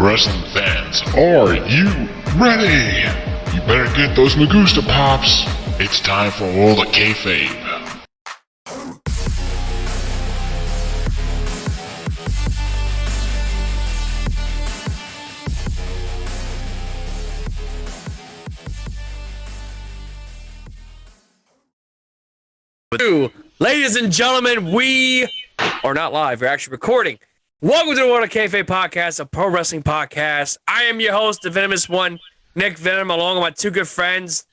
Wrestling fans, are you ready? You better get those Magusta pops. It's time for World of Kayfabe. Ladies and gentlemen, we are not live. We're actually recording. Welcome to the World of Kayfabe podcast, a pro wrestling podcast. I am your host, the Venomous One, Nick Venom, along with my two good friends,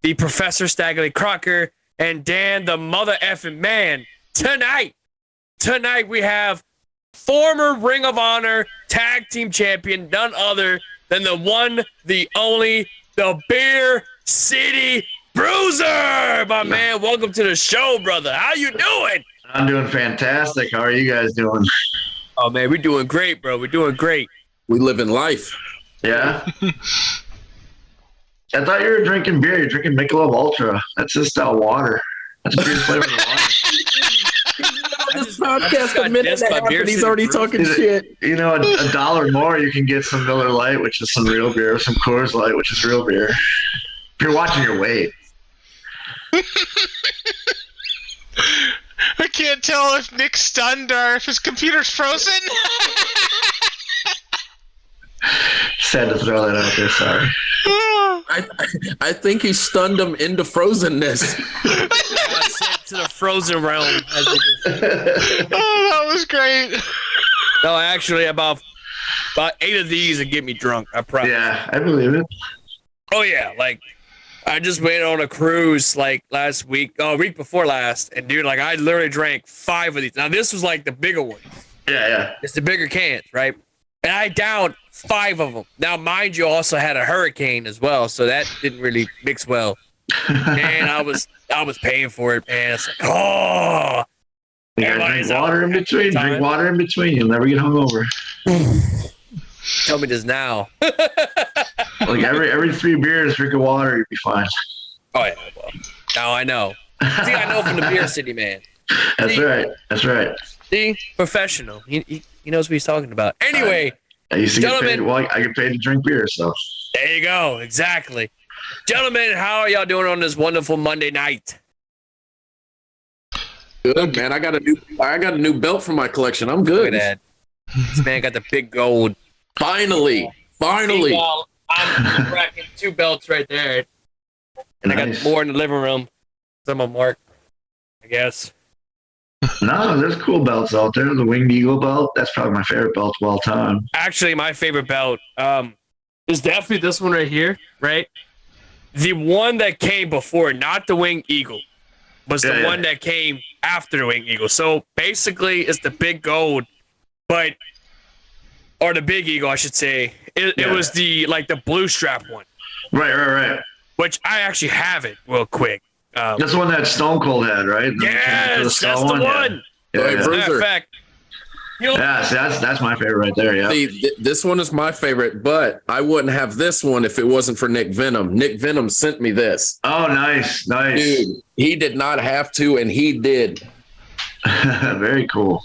the Professor Staggerly Crocker and Dan, the mother effing man. Tonight we have former Ring of Honor tag team champion, none other than the one, the only, the Beer City Bruiser, my man. Welcome to the show, brother. How you doing? I'm doing fantastic. How are you guys doing? Oh, man, we're doing great, bro. We're doing great. We live in life. Yeah? I thought you were drinking beer. You're drinking Michelob Ultra. That's just water. That's beer flavored water. This podcast a minute and a half and he's already talking shit. You know, a dollar more, you can get some Miller Lite, which is some real beer, some Coors Light, which is real beer. If you're watching your weight. I can't tell if Nick's stunned or if his computer's frozen. Sad to throw that out there, sorry. I think he stunned him into frozenness. Sent to the frozen realm. Oh, that was great. No, actually, about 8 of these would get me drunk. I promise. Yeah, I believe it. Oh, yeah. Like, I just went on a cruise, like, week before last. And, dude, like, I literally drank 5 of these. Now, this was, like, the bigger ones. Yeah. It's the bigger cans, right? And I downed 5 of them. Now, mind you, also had a hurricane as well, so that didn't really mix well. And I was paying for it, man. It's like, oh. You gotta drink water in between. Drink water in between. You'll never get hungover. Tell me this now. Like every 3 beers, drink of water, you'll be fine. Oh, yeah. Well, now I know. See, I know from the Beer City, man. That's right. See, professional. He knows what he's talking about. Anyway, I used to gentlemen, get paid. Well, I get paid to drink beer, so. There you go. Exactly. Gentlemen, how are y'all doing on this wonderful Monday night? Good, man. I got a new belt for my collection. I'm good. Look at that. This man got the big gold. Finally. Meanwhile, I'm racking 2 belts right there. And nice. I got more in the living room. Some of them marked, I guess. No, there's cool belts out there. The Winged Eagle belt, that's probably my favorite belt of all time. Actually, my favorite belt is definitely this one right here, right? The one that came before, not the Winged Eagle, was the one that came after the Winged Eagle. So basically, it's the big gold, or the Big Eagle, I should say. It was the blue strap one. Right. Which I actually have it real quick. That's the one that Stone Cold had, right? Yes, that's the one. Yeah. Matter of fact, that's my favorite right there. Yeah. See, this one is my favorite, but I wouldn't have this one if it wasn't for Nick Venom. Nick Venom sent me this. Oh, nice. Dude, he did not have to, and he did. Very cool.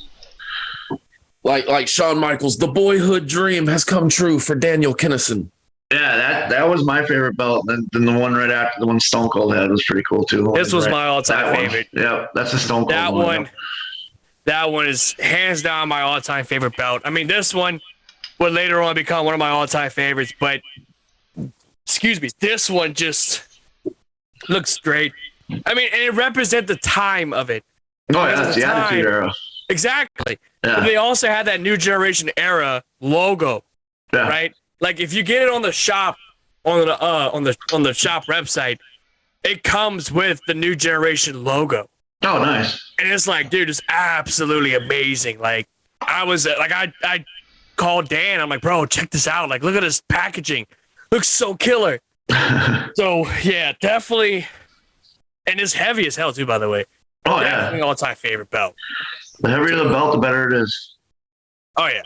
Like Shawn Michaels, the boyhood dream has come true for Daniel Kinnison. Yeah, that was my favorite belt. Then the one right after the one Stone Cold had was pretty cool too. This was my all-time favorite. Yeah, that's a Stone Cold That one is hands down my all-time favorite belt. I mean, this one would later on become one of my all-time favorites, but this one just looks great. I mean, and it represents the time of it. Oh, yeah, that's the Attitude Era. Exactly. Yeah. But they also had that New Generation Era logo, right? Like if you get it on the shop on the shop website, it comes with the New Generation logo. Oh, nice. And it's like, dude, it's absolutely amazing. Like I called Dan. I'm like, bro, check this out. Like, look at this packaging. Looks so killer. So yeah, definitely. And it's heavy as hell too, by the way. Oh, definitely all-time favorite belt. The heavier the belt, the better it is. Oh yeah.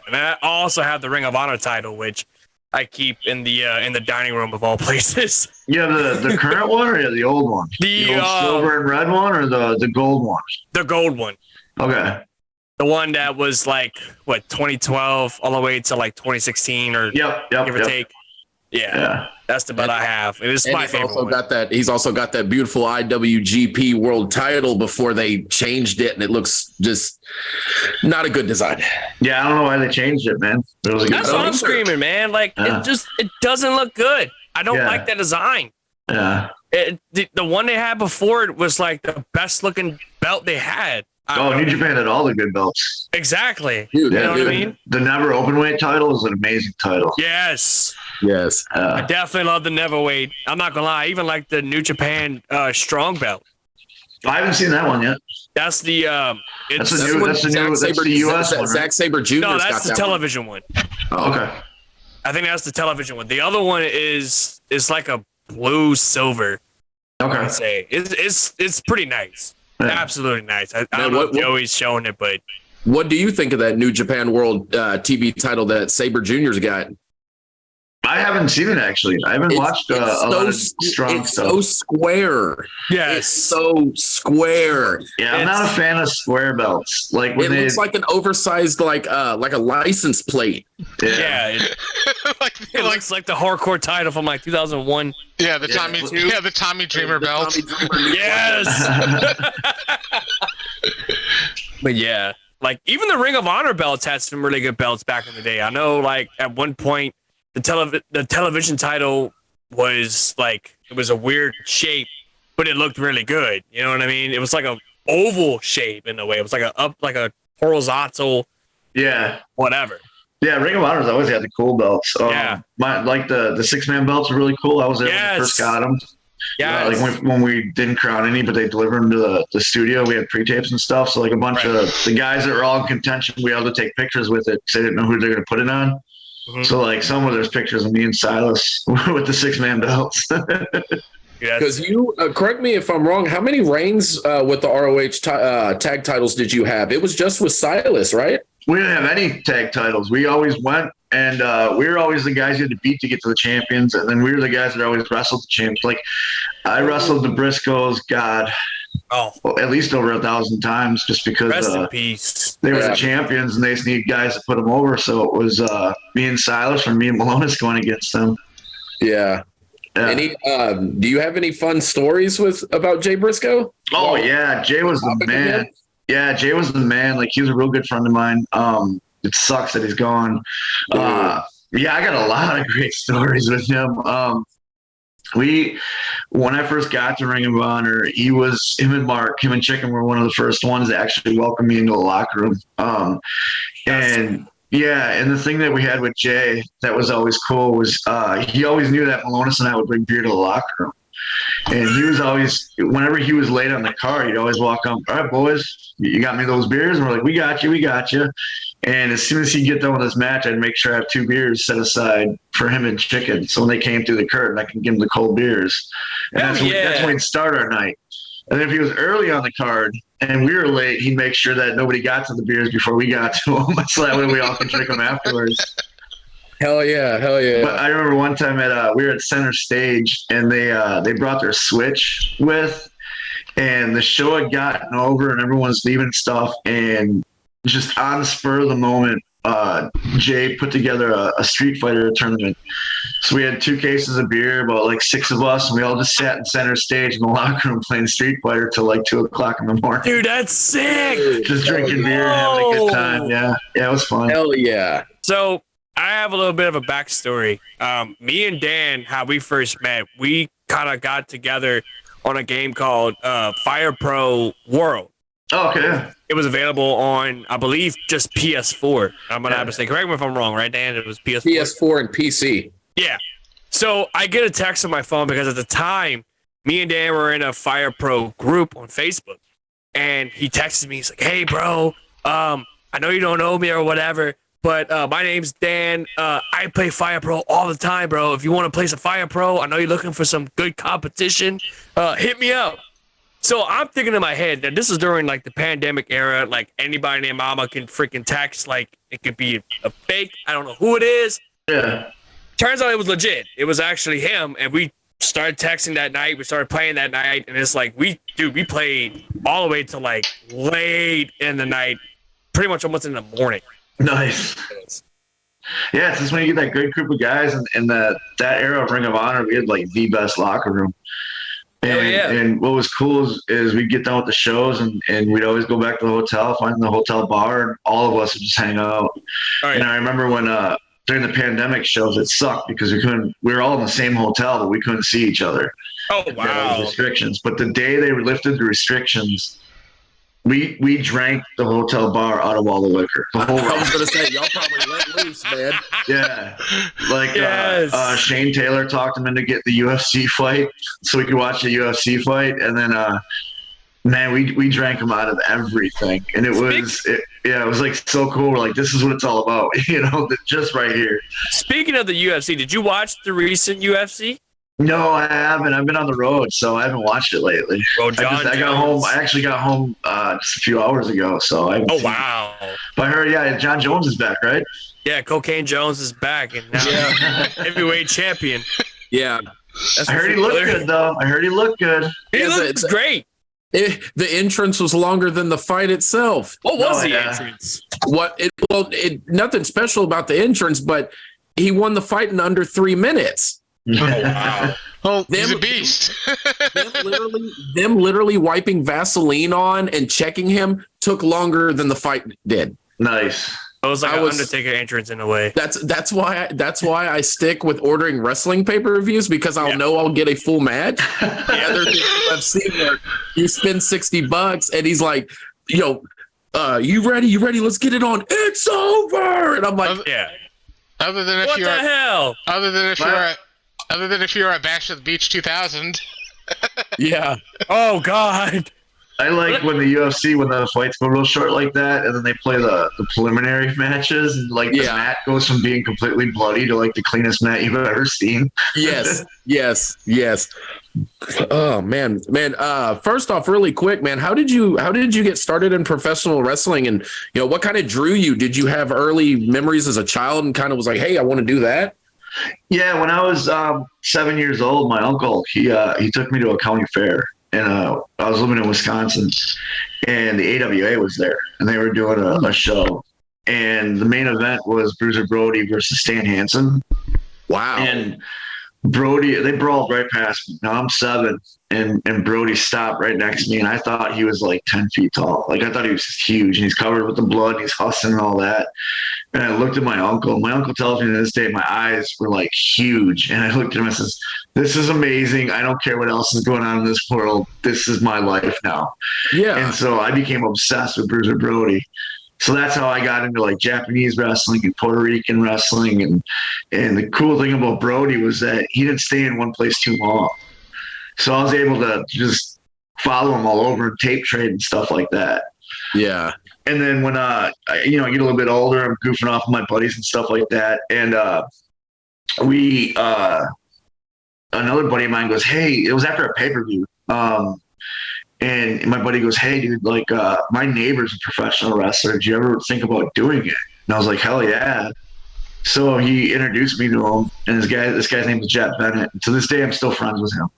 And I also have the Ring of Honor title, which I keep in the dining room of all places. You have the current one or the old one? The old silver and red one or the gold one? The gold one. Okay. The one that was like, what, 2012 all the way to like 2016 or Yep. give or take. Yeah. That's the belt I have. It is my favorite one. He's also got that beautiful IWGP World Title before they changed it, and it looks just not a good design. Yeah, I don't know why they changed it, man. It was a good That's what I'm screaming, man. Like it doesn't look good. I don't like that design. Yeah. The one they had before it was like the best looking belt they had. New Japan had all the good belts. Exactly. Dude, you know what I mean? The Never Openweight title is an amazing title. Yes. I definitely love the Neverweight. I'm not gonna lie. I even like the New Japan Strong belt. I haven't seen that one yet. That's the That's the US one. Zack Sabre Jr. No, that's the television one. Oh, okay. I think that's the television one. The other one is like a blue silver. Okay. I'd say it's pretty nice. Yeah. Absolutely nice. I don't know if Joey's showing it, but what do you think of that New Japan World TV title that Sabre Jr.'s got? I haven't seen it actually. I haven't watched a lot of strong it's stuff. so square. Yes. It's so square. Yeah, I'm not a fan of square belts. Like when it looks like an oversized like a license plate. Yeah. It looks like the hardcore title from like 2001. Yeah, the Tommy Dreamer belt. Yes. But yeah, like even the Ring of Honor belts had some really good belts back in the day. I know, like at one point, the television title was like it was a weird shape, but it looked really good. You know what I mean? It was like a oval shape in a way. It was like a horizontal. Yeah. Whatever. Yeah, Ring of Honor's always had the cool belts. Yeah. The 6-man belts are really cool. I was there when I first got them. Yeah, like when we didn't crown any, but they delivered them to the studio. We had pre-tapes and stuff. So like a bunch of the guys that were all in contention, we had to take pictures with it because they didn't know who they were going to put it on. Mm-hmm. So like somewhere there's pictures of me and Silas with the 6-man belts. Because you correct me if I'm wrong. How many reigns with the ROH tag titles did you have? It was just with Silas, right? We didn't have any tag titles. We always went, and we were always the guys you had to beat to get to the champions, and then we were the guys that always wrestled the champions. Like I wrestled the Briscoes, at least over 1,000 times, just because rest in peace. They were the champions, and they just need guys to put them over. So it was me and Silas or me and Malonis going against them. Yeah. Any? Do you have any fun stories about Jay Briscoe? Oh yeah, Jay was the man. Yeah, Jay was the man. Like he was a real good friend of mine. It sucks that he's gone. I got a lot of great stories with him. When I first got to Ring of Honor, him and Mark, him and Chicken were one of the first ones that actually welcomed me into the locker room. And the thing that we had with Jay that was always cool was he always knew that Malonis and I would bring beer to the locker room. And he was always, whenever he was late on the car, he'd always walk up, all right, boys, you got me those beers? And we're like, we got you. And as soon as he'd get done with his match, I'd make sure I have 2 beers set aside for him and Chicken. So when they came through the curtain, I can give them the cold beers. And that's when we'd start our night. And then if he was early on the card and we were late, he'd make sure that nobody got to the beers before we got to them. So that way we all can drink them afterwards. Hell yeah. But I remember one time we were at Center Stage and they brought their Switch with, and the show had gotten over and everyone's leaving stuff, and just on the spur of the moment, Jay put together a Street Fighter tournament. So we had 2 cases of beer, about like 6 of us, and we all just sat in Center Stage in the locker room playing Street Fighter till like 2 o'clock in the morning. Dude, that's sick. Just drinking beer and having a good time. Yeah, it was fun. Hell yeah. So I have a little bit of a backstory. Me and Dan, how we first met, we kind of got together on a game called Fire Pro World. Oh, okay. It was available on, I believe, just PS4. I'm gonna have to say, correct me if I'm wrong, right, Dan? It was PS4. PS4 and PC. Yeah. So I get a text on my phone because at the time, me and Dan were in a Fire Pro group on Facebook, and he texted me. He's like, "Hey, bro, I know you don't know me or whatever, but my name's Dan. I play Fire Pro all the time, bro. If you want to play some Fire Pro, I know you're looking for some good competition. Hit me up." So I'm thinking in my head that this is during like the pandemic era. Like anybody named Mama can freaking text. Like it could be a fake. I don't know who it is. Yeah. Turns out it was legit. It was actually him, and we started texting that night. We started playing that night, and it's like we played all the way to like late in the night. pretty much almost in the morning. Nice. Yeah, it's just when you get that good group of guys and that era of Ring of Honor, we had like the best locker room. And what was cool is we'd get done with the shows and we'd always go back to the hotel, find the hotel bar, and all of us would just hang out. Right. And I remember when during the pandemic shows, it sucked because we were all in the same hotel, but we couldn't see each other. Oh, wow. Restrictions. But the day they lifted the restrictions, we drank the hotel bar out of all the liquor. The whole I was going to say, y'all probably let loose, man. Yeah. Like Shane Taylor talked him into getting the UFC fight so we could watch the UFC fight. And then, man, we drank him out of everything. And it was like so cool. We're like, this is what it's all about, just right here. Speaking of the UFC, did you watch the recent UFC? No, I haven't. I've been on the road, so I haven't watched it lately. Bro, I got home. I actually got home just a few hours ago, so I. Oh wow! But I heard, John Jones is back, right? Yeah, Cocaine Jones is back, and now heavyweight champion. Yeah, I heard he looked good, though. I heard he looked good. He looks great. The entrance was longer than the fight itself. What was the entrance? Nothing special about the entrance, but he won the fight in under 3 minutes. Oh, wow. Oh, he's a beast. them literally wiping Vaseline on and checking him took longer than the fight did. Nice. It was like an Undertaker entrance in a way. That's why I stick with ordering wrestling pay-per-views because I'll know I'll get a full match. The other thing I've seen where you spend $60 and he's like, you ready? Let's get it on. It's over. And I'm like, Other than if what you're the hell? Other than if you're at Bash at the Beach 2000. Yeah. Oh God. I like when the UFC, when the fights go real short like that, and then they play the preliminary matches, and the mat goes from being completely bloody to like the cleanest mat you've ever seen. Yes. Oh man. First off, really quick, man, how did you get started in professional wrestling, and what kind of drew you? Did you have early memories as a child and kind of was like, hey, I want to do that? Yeah, when I was 7 years old, my uncle he took me to a county fair. And I was living in Wisconsin, and the AWA was there, and they were doing a show. And the main event was Bruiser Brody versus Stan Hansen. Wow. And Brody, they brawled right past me. Now I'm 7, and Brody stopped right next to me, and I thought he was like 10 feet tall. Like I thought he was just huge, and he's covered with the blood, and he's hustling and all that. And I looked at my uncle. My uncle tells me to this day my eyes were like huge. And I looked at him and says, this is amazing. I don't care what else is going on in this world. This is my life now. Yeah. And so I became obsessed with Bruiser Brody. So that's how I got into like Japanese wrestling and Puerto Rican wrestling. And the cool thing about Brody was that he didn't stay in one place too long. So I was able to just follow him all over and tape trade and stuff like that. Yeah. And then when I get a little bit older, I'm goofing off with my buddies and stuff like that. And another buddy of mine goes, hey, it was after a pay-per-view. And my buddy goes, hey, dude, like my neighbor's a professional wrestler. Did you ever think about doing it? And I was like, hell yeah. So he introduced me to him, and this guy's name is Jet Bennett. And to this day, I'm still friends with him.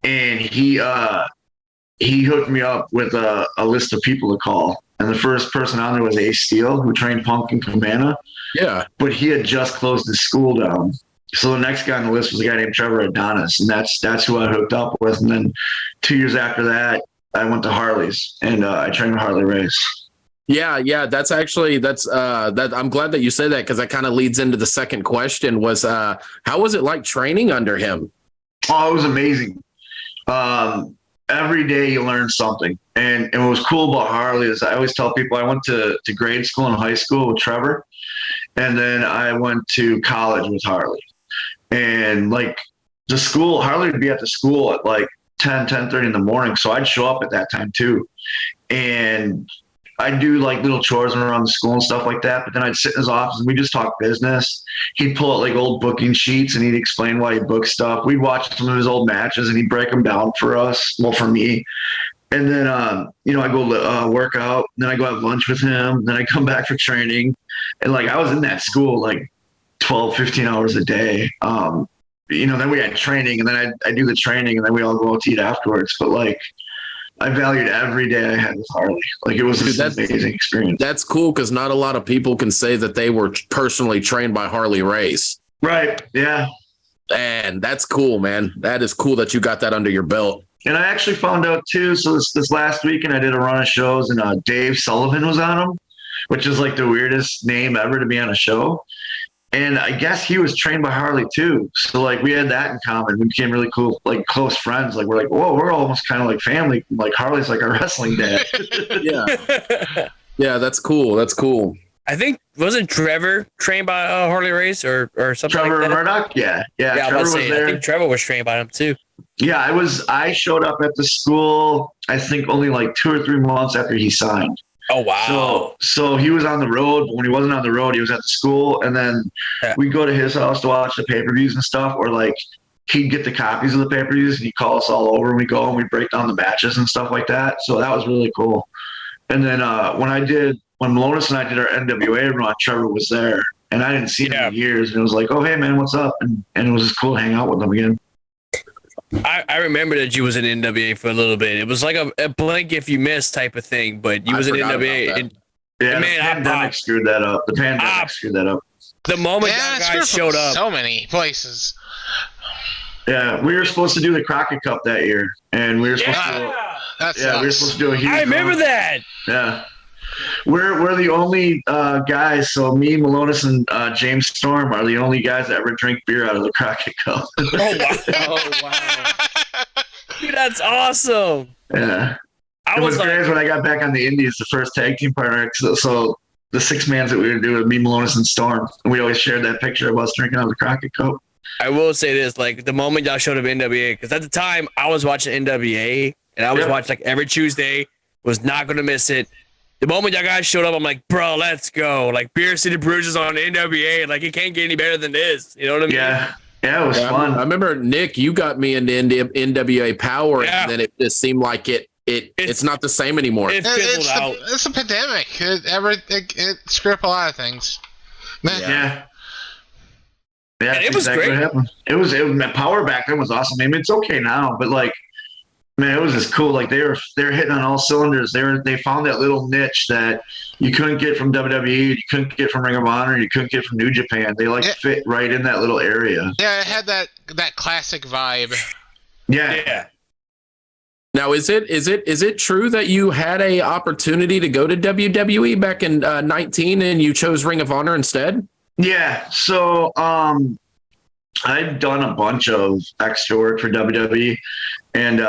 And he hooked me up with a list of people to call. And the first person on there was Ace Steel, who trained Punk and Cabana. Yeah. But he had just closed his school down. So the next guy on the list was a guy named Trevor Adonis, and that's who I hooked up with. And then 2 years after that, I went to Harley's, and I trained with Harley Race. Yeah. That's that. I'm glad that you said that because that kind of leads into the second question. Was how was it like training under him? Oh, it was amazing. Every day you learn something. And what was cool about Harley is I always tell people I went to grade school and high school with Trevor, and then I went to college with Harley. And like the school, Harley would be at the school at like 10:30 in the morning. So I'd show up at that time too. And I'd do like little chores around the school and stuff like that. But then I'd sit in his office and we just talk business. He'd pull out like old booking sheets and he'd explain why he booked stuff. We'd watch some of his old matches and he'd break them down for us. Well, for me. And then, I go work out. Then I go have lunch with him. Then I come back for training. And like, I was in that school like 12, 15 hours a day. Then we had training, and then I do the training, and then we all go out to eat afterwards. But like, I valued every day I had with Harley. Like, it was Dude, an amazing experience. That's cool because not a lot of people can say that they were personally trained by Harley Race. Right. Yeah. And that's cool, man. That is cool that you got that under your belt. And I actually found out too. So this last weekend, I did a run of shows, and Dave Sullivan was on them, which is like the weirdest name ever to be on a show. And I guess he was trained by Harley too. So like we had that in common. We became really cool, like close friends. Like we're like, whoa, we're almost kind of like family. Like Harley's like our wrestling dad. Yeah. Yeah, that's cool. That's cool. I think wasn't Trevor trained by Harley Race or something Trevor like that? Murdoch? Yeah. I Trevor was there. I think Trevor was trained by him too. Yeah, I showed up at the school, I think only like 2 or 3 months after he signed. Oh wow! So he was on the road, but when he wasn't on the road, he was at the school, and then we'd go to his house to watch the pay-per-views and stuff, or like he'd get the copies of the pay-per-views and he'd call us all over and we'd go and we'd break down the matches and stuff like that. So that was really cool. And then when Malonis and I did our NWA run, Trevor was there, and I didn't see him in years, and it was like, oh hey man, what's up? And it was just cool to hang out with him again. I remember that you was in NWA for a little bit. It was like a blink if you miss type of thing, but you was in NWA. And, yeah, man, the pandemic screwed that up. The moment that guy showed up. So many places. Yeah, we were supposed to do the Crockett Cup that year, and we were supposed we were supposed to do a huge. I remember that. Yeah. We're the only guys. So me, Malonis, and James Storm are the only guys that ever drink beer out of the Crockett Cup. Oh wow! Dude, that's awesome. Yeah, it was great when I got back on the Indies, the first tag team partner. So the 6 mans that we were doing, me, Malonis, and Storm, and we always shared that picture of us drinking out of the Crockett Cup. I will say this: like the moment y'all showed up in NWA, because at the time I was watching NWA, and I was watching like every Tuesday. Was not gonna miss it. The moment y'all guys showed up, I'm like, bro, let's go. Like, Beer City Bruisers on NWA. Like, it can't get any better than this. You know what I mean? Yeah, it was fun. I remember, Nick, you got me into NWA Power, and then it just seemed like it's not the same anymore. It fizzled out. It's a pandemic. It screwed up a lot of things. Man. Yeah. And it was great. What happened. It was Power back then was awesome. I mean, it's okay now, but like, man, it was just cool. Like they're hitting on all cylinders. They found that little niche that you couldn't get from WWE, you couldn't get from Ring of Honor, you couldn't get from New Japan. They fit right in that little area. Yeah, it had that classic vibe. Yeah. Now, is it true that you had a opportunity to go to WWE back in 19 and you chose Ring of Honor instead? Yeah. So I've done a bunch of extra work for WWE, and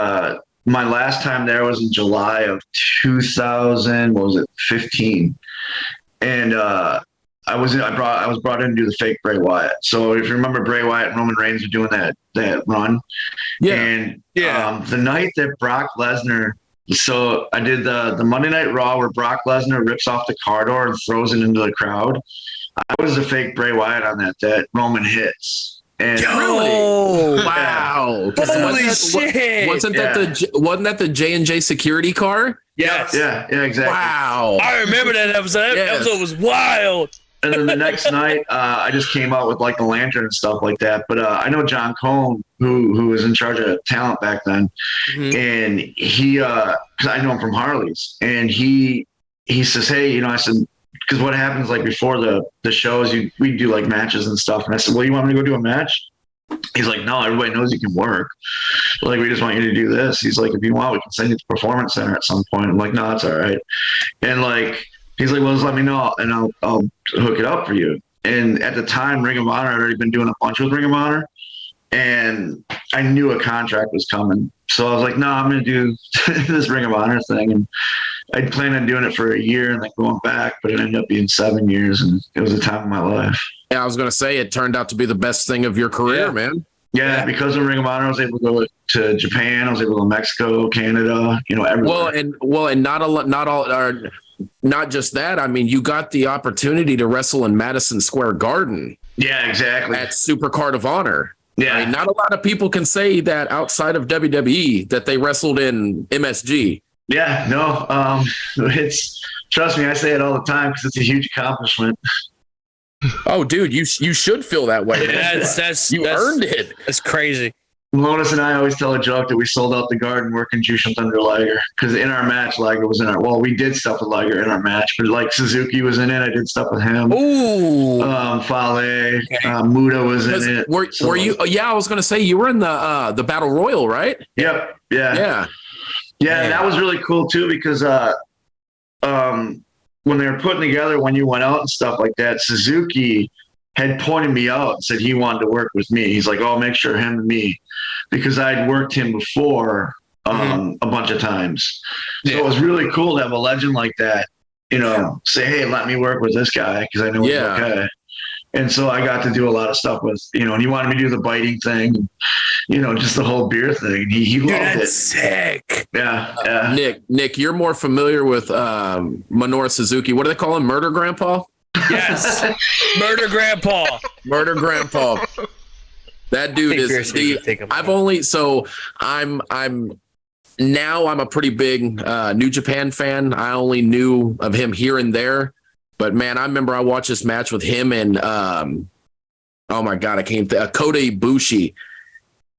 my last time there was in July of 2015, and I was brought in to do the fake Bray Wyatt. So if you remember, Bray Wyatt and Roman Reigns were doing that run, and the night that Brock Lesnar. So I did the Monday Night Raw where Brock Lesnar rips off the car door and throws it into the crowd. I was the fake Bray Wyatt on that Roman hits. And really? Wow! Holy shit! Wasn't that the J&J security car? Yes. Yeah, exactly. Wow! I remember that episode. That episode was wild. And then the next night, I just came out with like the lantern and stuff like that. But I know John Cone, who was in charge of talent back then, and he, because I know him from Harley's, and he says, hey, I said. Because what happens like before the shows, we do like matches and stuff. And I said, well, you want me to go do a match? He's like, no, everybody knows you can work. Like, we just want you to do this. He's like, if you want, we can send you to the Performance Center at some point. I'm like, no, it's all right. And like, he's like, well, just let me know and I'll hook it up for you. And at the time, Ring of Honor had already been doing a bunch with Ring of Honor. And I knew a contract was coming. So I was like, no, I'm going to do this Ring of Honor thing. And I planned on doing it for a year and then going back, but it ended up being 7 years, and it was the time of my life. Yeah, I was going to say it turned out to be the best thing of your career, man. Yeah, because of Ring of Honor, I was able to go to Japan. I was able to go to Mexico, Canada, everywhere. And not just that. I mean, you got the opportunity to wrestle in Madison Square Garden. Yeah, exactly. At Supercard of Honor. Yeah, I mean, not a lot of people can say that outside of WWE that they wrestled in MSG. Yeah, no, trust me, I say it all the time because it's a huge accomplishment. Oh, dude, you should feel that way. That's you earned it. That's crazy. Lotus and I always tell a joke that we sold out the garden working Jushin Thunder Liger because in our match, Liger was in our. Well, we did stuff with Liger in our match, but like Suzuki was in it. I did stuff with him. Ooh. Fale, Muda was in it. Were you? Yeah, I was gonna say you were in the Battle Royal, right? Yep. Yeah. And that was really cool too because when they were putting together when you went out and stuff like that, Suzuki had pointed me out and said he wanted to work with me. He's like, "Oh, make sure him and me," because I'd worked him before a bunch of times. So it was really cool to have a legend like that, say, "Hey, let me work with this guy," because I knew it was okay. And so I got to do a lot of stuff with, and he wanted me to do the biting thing, just the whole beer thing. He loved it. That's sick. Yeah. Nick, you're more familiar with Minoru Suzuki. What do they call him? Murder Grandpa? Yes. Murder Grandpa. Murder Grandpa. That dude is I'm a pretty big New Japan fan. I only knew of him here and there. But man, I remember I watched this match with him and oh my God, Kota Ibushi.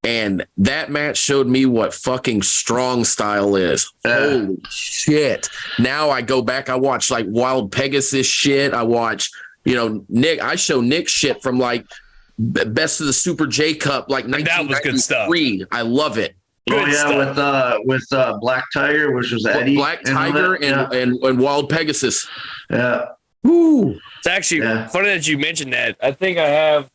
And that match showed me what fucking strong style is. Holy shit. Now I go back, I watch like Wild Pegasus shit. I watch, Nick, I show Nick shit from like Best of the Super J Cup, like 1993. That was good stuff. I love it. Good stuff. with Black Tiger, which was Eddie. Black Tiger and Wild Pegasus. Yeah. Woo. It's actually funny that you mentioned that. I think I have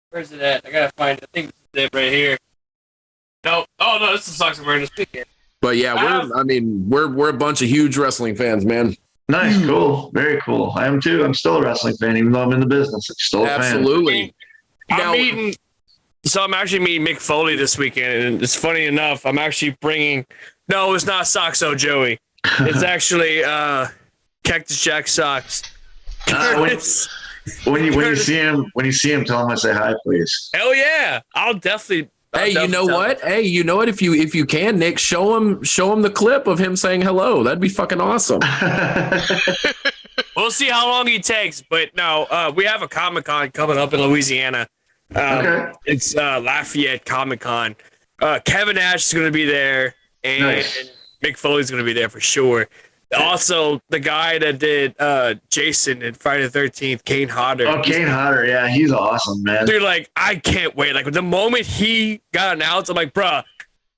where's it at? I gotta find it. I think it's it right here. No. Oh no, this is Socks and Murders weekend. But yeah, we're a bunch of huge wrestling fans, man. Nice, cool, very cool. I am too. I'm still a wrestling fan, even though I'm in the business. I'm still a Absolutely. fan. I'm actually meeting Mick Foley this weekend, and it's funny enough. I'm actually bringing. No, it's not Soxo Joey. It's actually Cactus Jack Socks. When you see him, tell him I say hi, please. Hell yeah, I'll definitely. Hey, you know what? Hey, you know what? If you can, Nick, show him the clip of him saying hello. That'd be fucking awesome. We'll see how long he takes, but no, we have a Comic-Con coming up in Louisiana. Okay. It's Lafayette Comic-Con. Kevin Nash is going to be there, and Mick Foley's going to be there for sure. Also, the guy that did Jason in Friday the 13th, Kane Hodder. Oh, Kane Hodder, yeah, he's awesome, man. Dude, like, I can't wait. Like, the moment he got announced, I'm like, bruh,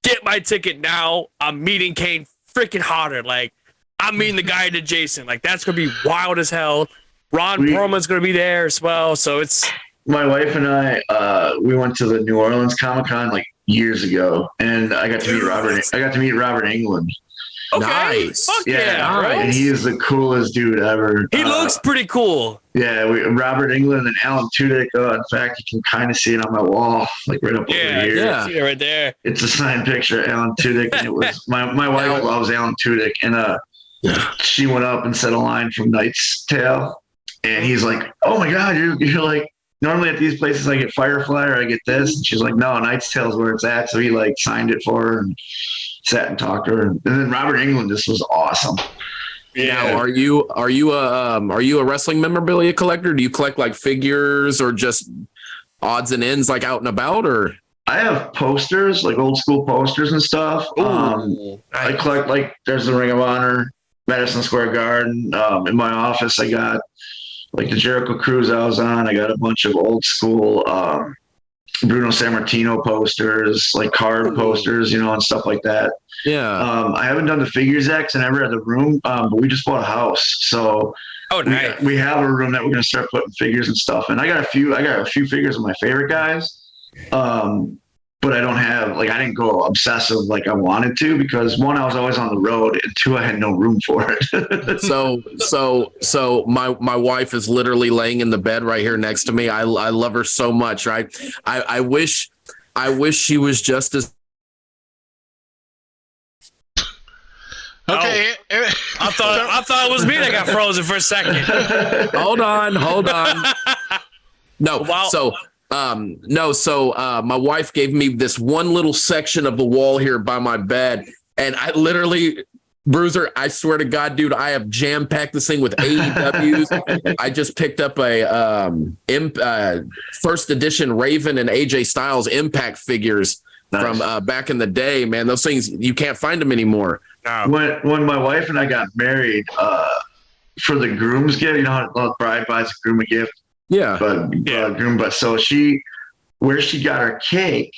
get my ticket now. I'm meeting Kane freaking Hodder. Like, I'm meeting the guy that did Jason. Like, that's going to be wild as hell. Ron Perlman's going to be there as well, so it's... My wife and I, we went to the New Orleans Comic-Con, like, years ago, and I got to meet Robert Englund. Okay. Nice. Fuck yeah, bro. And he is the coolest dude ever. He looks pretty cool. Yeah, Robert Englund and Alan Tudyk. In fact, you can kind of see it on my wall, like right up over here. Yeah, I see it right there. It's a signed picture of Alan Tudyk, and it was my wife loves Alan Tudyk, and she went up and said a line from Knight's Tale, and he's like, "Oh my God, you're like." Normally at these places I get Firefly or I get this. And she's like, no, Knight's Tale is where it's at. So he like signed it for her and sat and talked to her. And then Robert Englund just was awesome. Yeah. Now, are you a wrestling memorabilia collector? Do you collect like figures or just odds and ends like out and about, or? I have posters, like old school posters and stuff. I collect like there's the Ring of Honor, Madison Square Garden. In my office I got like the Jericho Cruise I was on. I got a bunch of old school Bruno Sammartino posters, like card posters, and stuff like that. Yeah. I haven't done the figures yet because I never had the room, but we just bought a house. So nice. we have a room that we're going to start putting figures and stuff. And I got a few figures of my favorite guys. But I don't have, like, I didn't go obsessive like I wanted to because one, I was always on the road, and two, I had no room for it. So my wife is literally laying in the bed right here next to me. I love her so much, right? I wish she was just as. Okay. Oh. I thought it was me that got frozen for a second. Hold on. No. Wow. So my wife gave me this one little section of the wall here by my bed, and I literally Bruiser, I swear to God, dude, I have jam-packed this thing with AEWs. I just picked up a first edition Raven and AJ Styles Impact figures from back in the day, man. Those things, you can't find them anymore. No. When my wife and I got married, for the groom's gift, you know how the bride buys a groom a gift? Yeah. But so where she got her cake,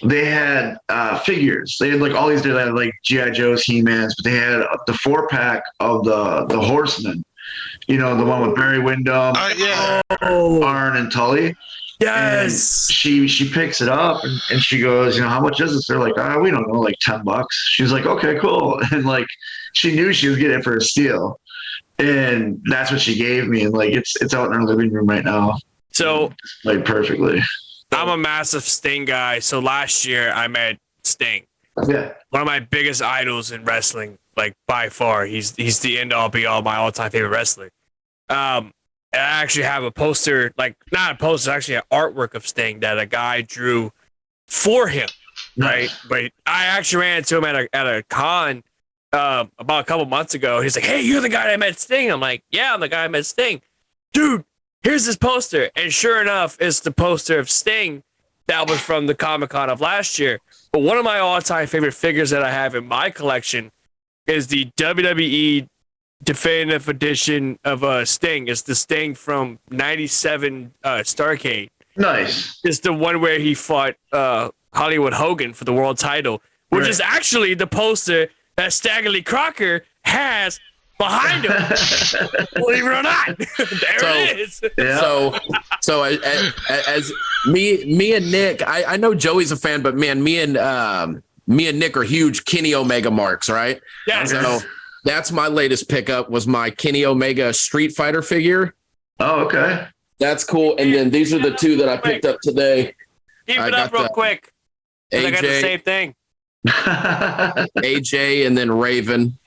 they had figures. They had like all these, they had like G.I. Joe's, He-Man's, but they had the 4-pack of the Horsemen. You know, the one with Barry Windham, Arn, and Tully. Yes. And she picks it up and she goes, you know, how much is this? They're like, we don't know, like $10. She's like, okay, cool. And like, she knew she was getting it for a steal. And that's what she gave me. And like, it's out in our living room right now. So, like, perfectly. I'm a massive Sting guy. So last year I met Sting. Yeah. One of my biggest idols in wrestling, like by far. He's the end all be all, my all-time favorite wrestler. And I actually have a poster, like not a poster, actually an artwork of Sting that a guy drew for him. Right. But I actually ran into him at a con about a couple months ago. He's like, hey, you're the guy that met Sting. I'm like, yeah, I'm the guy that met Sting. Dude, here's this poster. And sure enough, it's the poster of Sting that was from the Comic-Con of last year. But one of my all-time favorite figures that I have in my collection is the WWE Definitive Edition of Sting. It's the Sting from 97 Starrcade. Nice. It's the one where he fought Hollywood Hogan for the world title, which is actually the poster that Stagger Lee Crocker has behind him. Believe it or not, it is. Yeah. So as me and Nick, I know Joey's a fan, but man, me and Nick are huge Kenny Omega marks, right? Yeah. So that's my latest pickup was my Kenny Omega Street Fighter figure. Oh, okay. That's cool. And then these are the two that I picked up today. Keep it up real quick. I got the same thing. AJ and then Raven.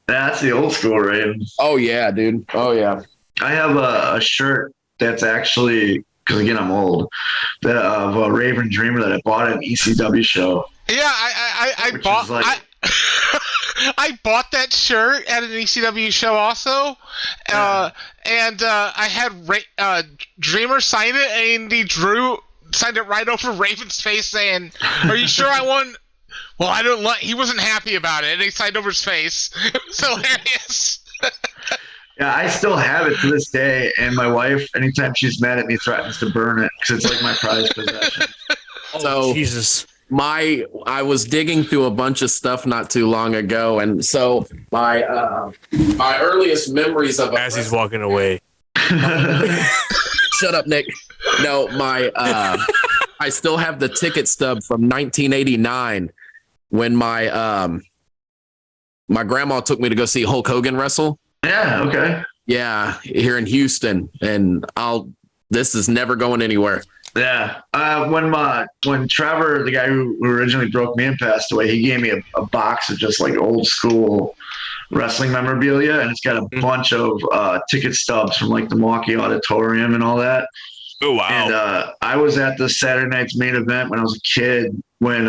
That's the old school Raven. Oh yeah, dude. Oh yeah. I have a shirt that's actually, because again I'm old, of a Raven Dreamer that I bought at an ECW show. Yeah, I bought I bought that shirt at an ECW show also, and I had Dreamer sign it, and he signed it right over Raven's face, saying, "Are you sure I won?" Well, I don't like. He wasn't happy about it, and he signed over his face. It was hilarious. Yeah, I still have it to this day, and my wife, anytime she's mad at me, threatens to burn it because it's like my prized possession. Oh, Jesus. I was digging through a bunch of stuff not too long ago, and so my earliest memories of as he's walking away. Shut up, Nick. No, I still have the ticket stub from 1989 when my grandma took me to go see Hulk Hogan wrestle. Yeah. Okay. Yeah, here in Houston, and this is never going anywhere. Yeah. When Trevor, the guy who originally broke me and passed away, he gave me a box of just like old school wrestling memorabilia, and it's got a bunch of ticket stubs from like the Milwaukee Auditorium and all that. Oh wow! And I was at the Saturday night's main event when I was a kid when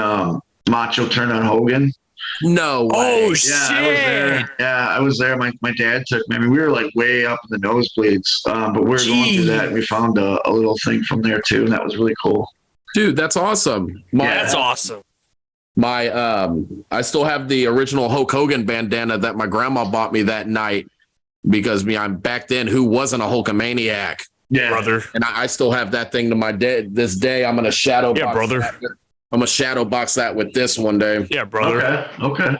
Macho turned on Hogan. No way! Oh Yeah, shit! I was there. Yeah, I was there. My dad took me. I mean, we were like way up in the nosebleeds, but we were going through that, and we found a little thing from there too, and that was really cool. Dude, that's awesome. That's awesome. I still have the original Hulk Hogan bandana that my grandma bought me that night because I'm back then who wasn't a Hulkamaniac. Yeah, brother. And I still have that thing to my this day. I'm gonna shadow box brother. I'm gonna shadow box that with this one day. Yeah, brother. Okay.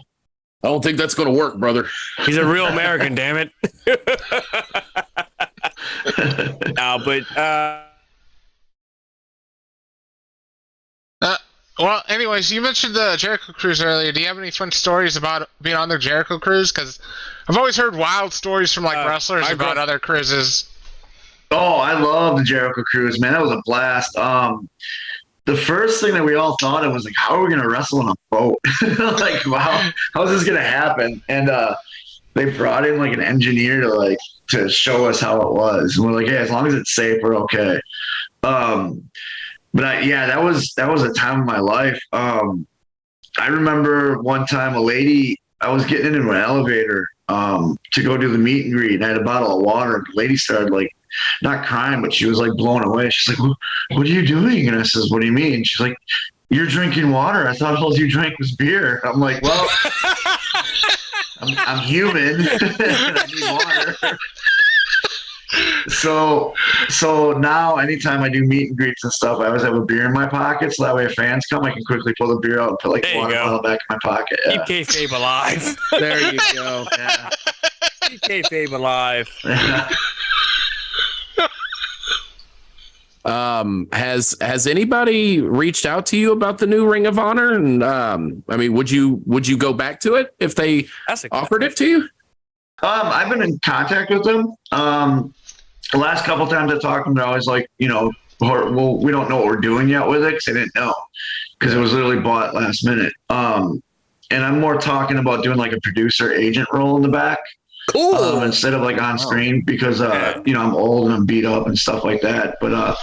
I don't think that's gonna work, brother. He's a real American, damn it. Well, anyways, you mentioned the Jericho Cruise earlier. Do you have any fun stories about being on the Jericho Cruise? Because I've always heard wild stories from wrestlers about other cruises. Oh, I love the Jericho Cruise, man. That was a blast. The first thing that we all thought of was like, how are we going to wrestle on a boat? Like, wow, how's this going to happen? And they brought in like an engineer to show us how it was. And we're like, hey, as long as it's safe, we're okay. But that was a time of my life. I remember one time I was getting into an elevator to go do the meet and greet, and I had a bottle of water. The lady started like not crying, but she was like blown away. She's like, "What are you doing?" And I says, "What do you mean?" She's like, "You're drinking water. I thought all you drank was beer." I'm like, "Well, I'm human. And I need water." So now anytime I do meet and greets and stuff, I always have a beer in my pocket, so that way if fans come, I can quickly pull the beer out and put like a water bottle back in my pocket. Yeah. Keep kayfabe alive. There you go. Yeah. Keep kayfabe alive. Has anybody reached out to you about the new Ring of Honor? And I mean, would you go back to it if they offered it to you? I've been in contact with them. The last couple times I talked to them, they're always like, well, we don't know what we're doing yet with it because they didn't know, because it was literally bought last minute. And I'm more talking about doing like a producer agent role in the back. Cool. Instead of like on screen, because I'm old and I'm beat up and stuff like that. But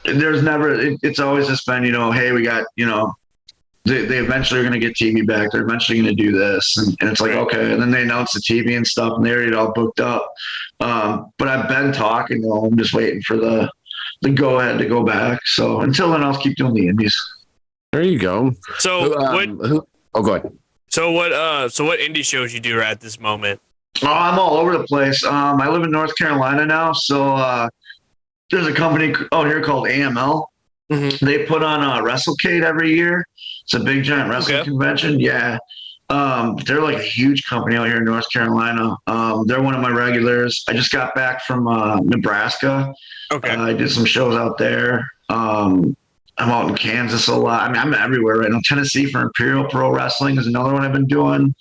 there's never. It's always just been, hey, we got, they eventually are going to get TV back. They're eventually going to do this, and it's like, okay. And then they announced the TV and stuff, and they already all booked up. But I've been talking to them. I'm just waiting for the go ahead to go back. So until then, I'll keep doing the indies. There you go. So go ahead. So what indie shows you do at this moment? Oh, I'm all over the place. I live in North Carolina now, so there's a company out here called AML. Mm-hmm. They put on WrestleCade every year. It's a big giant wrestling convention. Yeah. They're like a huge company out here in North Carolina. They're one of my regulars. I just got back from Nebraska. Okay. I did some shows out there. I'm out in Kansas a lot. I mean, I'm everywhere right now. Tennessee for Imperial Pro Wrestling is another one I've been doing.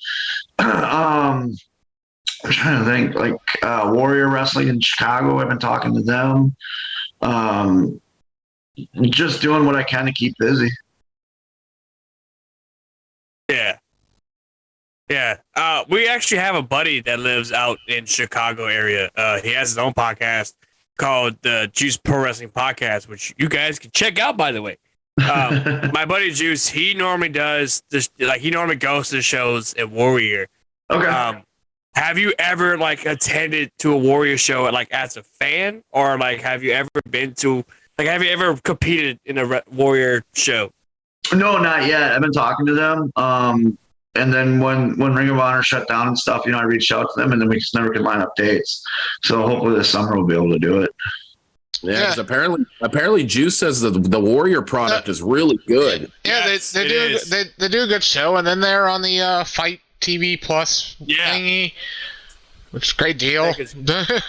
I'm trying to think, like Warrior Wrestling in Chicago. I've been talking to them. Just doing what I can to keep busy. Yeah. We actually have a buddy that lives out in Chicago area. He has his own podcast called the Juice Pro Wrestling Podcast, which you guys can check out, by the way. My buddy Juice, he normally does this, like he normally goes to the shows at Warrior. Okay. Have you ever attended to a Warrior show as a fan, or have you ever been to have you ever competed in a Warrior show? No, not yet. I've been talking to them. And then when Ring of Honor shut down and stuff, I reached out to them, and then we just never could line up dates. So hopefully this summer we'll be able to do it. Yeah, because apparently Juice says that the Warrior product is really good. Yeah, Yes, they do a good show, and then they're on the Fight TV Plus thingy, which is a great deal.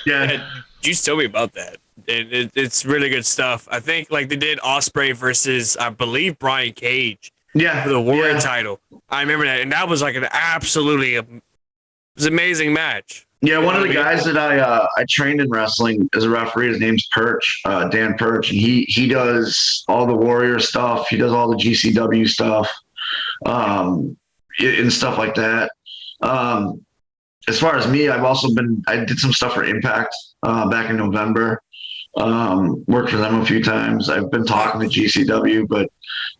Yeah. Juice told me about that. It's really good stuff. I think they did Ospreay versus, I believe, Brian Cage. Yeah. For the Warrior title. I remember that, and that was an absolutely it was an amazing match. Yeah, one of the guys that I trained in wrestling as a referee, his name's Perch, Dan Perch, and he does all the Warrior stuff. He does all the GCW stuff, and stuff like that. As far as me, I did some stuff for Impact back in November. Worked for them a few times. I've been talking to GCW, but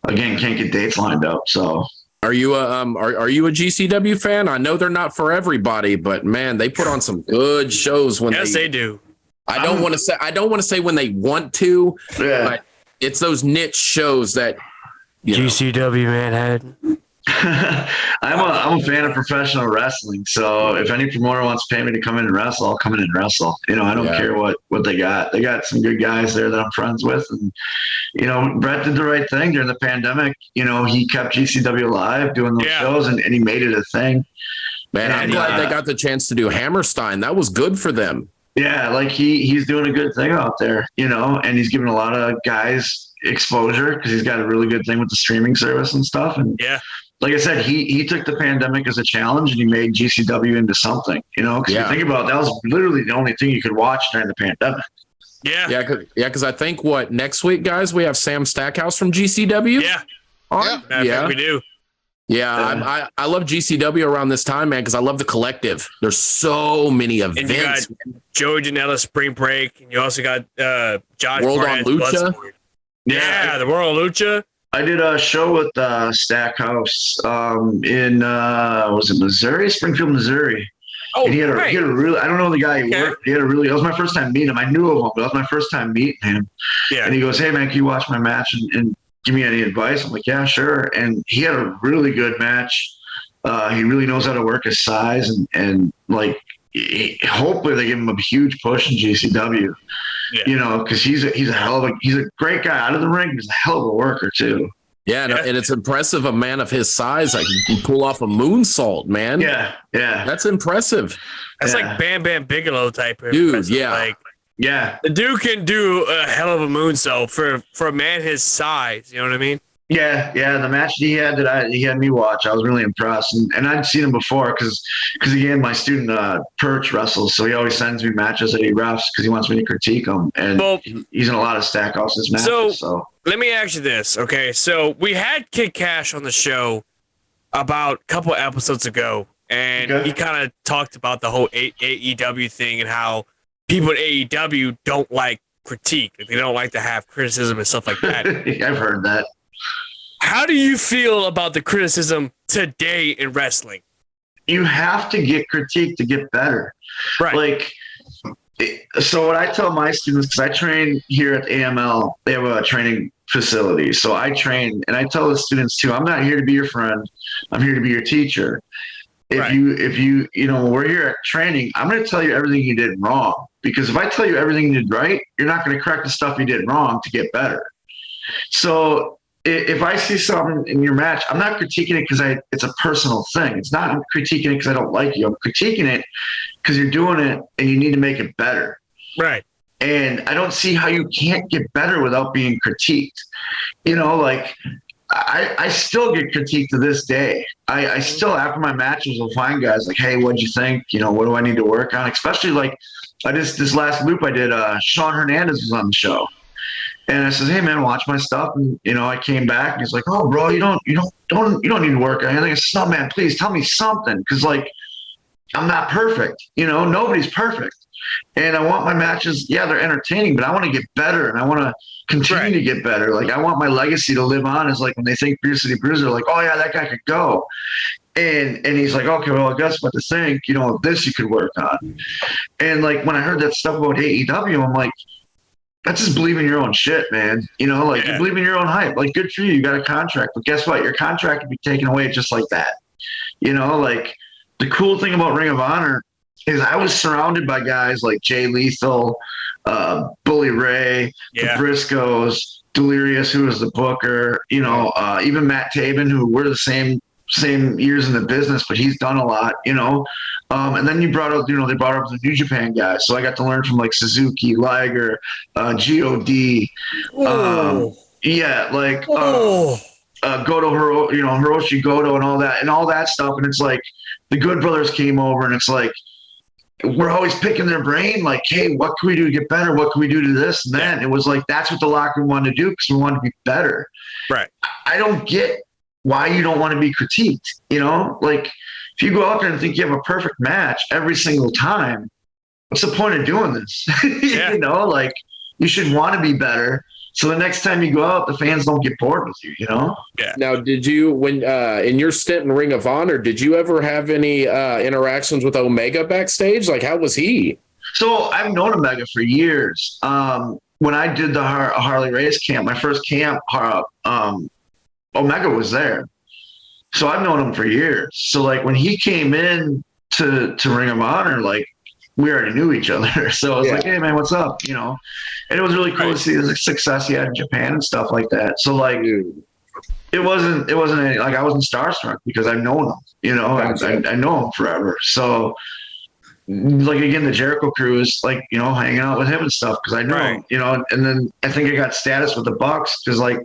again, can't get dates lined up. So, are you a GCW fan? I know they're not for everybody, but man, they put on some good shows when they do. I don't want to say when they want to, but it's those niche shows that GCW Manhattan. I'm a fan of professional wrestling, so if any promoter wants to pay me to come in and wrestle, I'll come in and wrestle. I don't care what they got. They got some good guys there that I'm friends with, and Brett did the right thing during the pandemic. He kept GCW alive doing those shows, and he made it a thing. Man, I'm glad they got the chance to do Hammerstein. That was good for them. Yeah, he's doing a good thing out there, and he's giving a lot of guys exposure because he's got a really good thing with the streaming service and stuff. And like I said, he took the pandemic as a challenge, and he made GCW into something, because you think about it, that was literally the only thing you could watch during the pandemic. Because I think next week, guys, we have Sam Stackhouse from GCW. We do. Yeah, I love GCW around this time, man, because I love the collective. There's so many events. And you got Joey Janela Spring Break, and you also got Josh World on Lucha. Yeah, the World on Lucha. I did a show with Stackhouse in was it Missouri, Springfield, Missouri. Oh, And he had right. a really, I don't know the guy he worked. He had a really, it was my first time meeting him. I knew of him, but it was my first time meeting him. Yeah. And he goes, "Hey man, can you watch my match and give me any advice?" I'm like, "Yeah, sure." And he had a really good match. He really knows how to work his size and like, hopefully they give him a huge push in GCW. Yeah. You know, because he's a he's a great guy out of the ring. He's a hell of a worker too. Yeah, no, and it's impressive. A man of his size, like, can pull off a moonsault, man. Yeah, that's impressive. That's like Bam Bam Bigelow type of dude. impressive. Yeah, like, yeah. The dude can do a hell of a moonsault for a man his size. You know what I mean? Yeah. The match he had he had me watch, I was really impressed, and I'd seen him before because again, my student Perch wrestles, so he always sends me matches that he refs because he wants me to critique them, and he's in a lot of Stackhouse's matches. So let me ask you this, okay? So we had Kid Cash on the show about a couple of episodes ago, and he kind of talked about the whole AEW thing and how people at AEW don't like critique, they don't like to have criticism and stuff like that. I've heard that. How do you feel about the criticism today in wrestling? You have to get critiqued to get better. Right. Like, so what I tell my students, because I train here at AML, they have a training facility. So I train, and I tell the students too, I'm not here to be your friend. I'm here to be your teacher. If you know, we're here at training, I'm going to tell you everything you did wrong. Because if I tell you everything you did right, you're not going to correct the stuff you did wrong to get better. So if I see something in your match, I'm not critiquing it because it's a personal thing. It's not I'm critiquing it because I don't like you. I'm critiquing it because you're doing it and you need to make it better. Right. And I don't see how you can't get better without being critiqued. You know, like I still get critiqued to this day. I still, after my matches, will find guys like, "Hey, what'd you think? You know, what do I need to work on?" Especially like this last loop I did, Sean Hernandez was on the show. And I said, "Hey man, watch my stuff." And you know, I came back and he's like, "Oh bro, you don't need to work on anything." I said, "No man, please tell me something." Cause like, I'm not perfect, you know, nobody's perfect. And I want my matches, they're entertaining, but I want to get better and I want to continue to get better. Like I want my legacy to live on as like when they think Beer City Bruiser, like, "Oh yeah, that guy could go." And he's like, "Okay, well, I guess what to think, you know, this you could work on." And like, when I heard that stuff about AEW, I'm like, that's just believing your own shit, man. You know, like you believe in your own hype. Like, good for you. You got a contract. But guess what? Your contract can be taken away just like that. You know, like the cool thing about Ring of Honor is I was surrounded by guys like Jay Lethal, Bully Ray, the Briscoes, Delirious, who was the booker, you know, even Matt Taven, who were the same years in the business, but he's done a lot, you know. And then you brought up, you know, they brought up the New Japan guys. So I got to learn from like Suzuki, Liger, God. Goto, you know, Hiroshi Goto and all that stuff. And it's like the Good Brothers came over and it's like, we're always picking their brain, like, "Hey, what can we do to get better? What can we do to this and that?" And it was like, that's what the locker room wanted to do because we wanted to be better. Right. I don't get why you don't want to be critiqued, you know? Like, if you go out there and think you have a perfect match every single time, what's the point of doing this? You know, like, you should want to be better. So the next time you go out, the fans don't get bored with you, you know? Yeah. Now, did you, when in your stint in Ring of Honor, did you ever have any interactions with Omega backstage? Like, how was he? So I've known Omega for years. When I did the Harley Race camp, my first camp, Omega was there. So I've known him for years. So like when he came in to Ring of Honor, like we already knew each other. So I was like, "Hey man, what's up?" You know, and it was really cool to see the success he had in Japan and stuff like that. So like, it wasn't any, like I wasn't starstruck because I've known him, you know, I know him forever. So like, again, the Jericho crew is like, you know, hanging out with him and stuff because I know him, you know, and then I think I got status with the Bucks because like,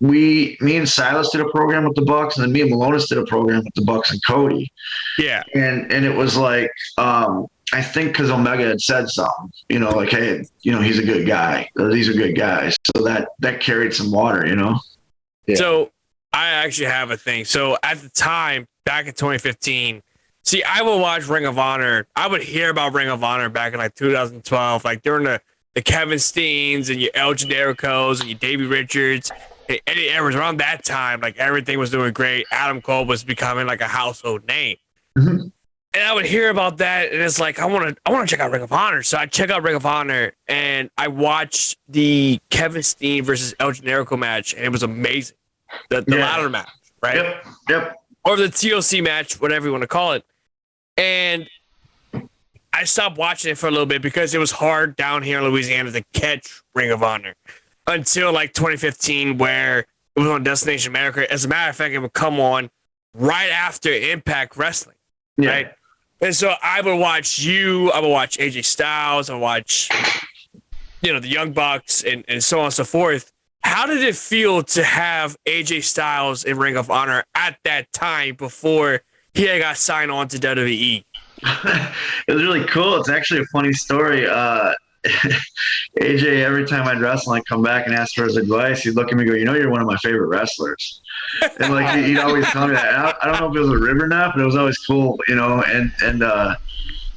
me and Silas did a program with the Bucks, and then me and Malonis did a program with the Bucks and Cody. Yeah. And it was like, I think because Omega had said something, you know, like, "Hey, you know, he's a good guy, or these are good guys." So that carried some water, you know? Yeah. So I actually have a thing. So at the time, back in 2015, see, I would watch Ring of Honor. I would hear about Ring of Honor back in like 2012, like during the Kevin Steens and your El Generico's and your Davey Richards. it was around that time, like everything was doing great. Adam Cole was becoming like a household name. Mm-hmm. And I would hear about that, and it's like I want to check out Ring of Honor. So I check out Ring of Honor, and I watched the Kevin Steen versus El Generico match, and it was amazing. The ladder match, right? Yep. Or the TLC match, whatever you want to call it. And I stopped watching it for a little bit because it was hard down here in Louisiana to catch Ring of Honor until like 2015, where it was on Destination America. As a matter of fact, it would come on right after Impact Wrestling, right? And so I would watch you, I would watch AJ Styles, I would watch, the Young Bucks and so on and so forth. How did it feel to have AJ Styles in Ring of Honor at that time before he had got signed on to WWE? It was really cool. It's actually a funny story. AJ, every time I'd wrestle, I'd come back and ask for his advice. He'd look at me and go, you're one of my favorite wrestlers. And like he'd always tell me that. I don't know if it was a rib or not, but it was always cool, and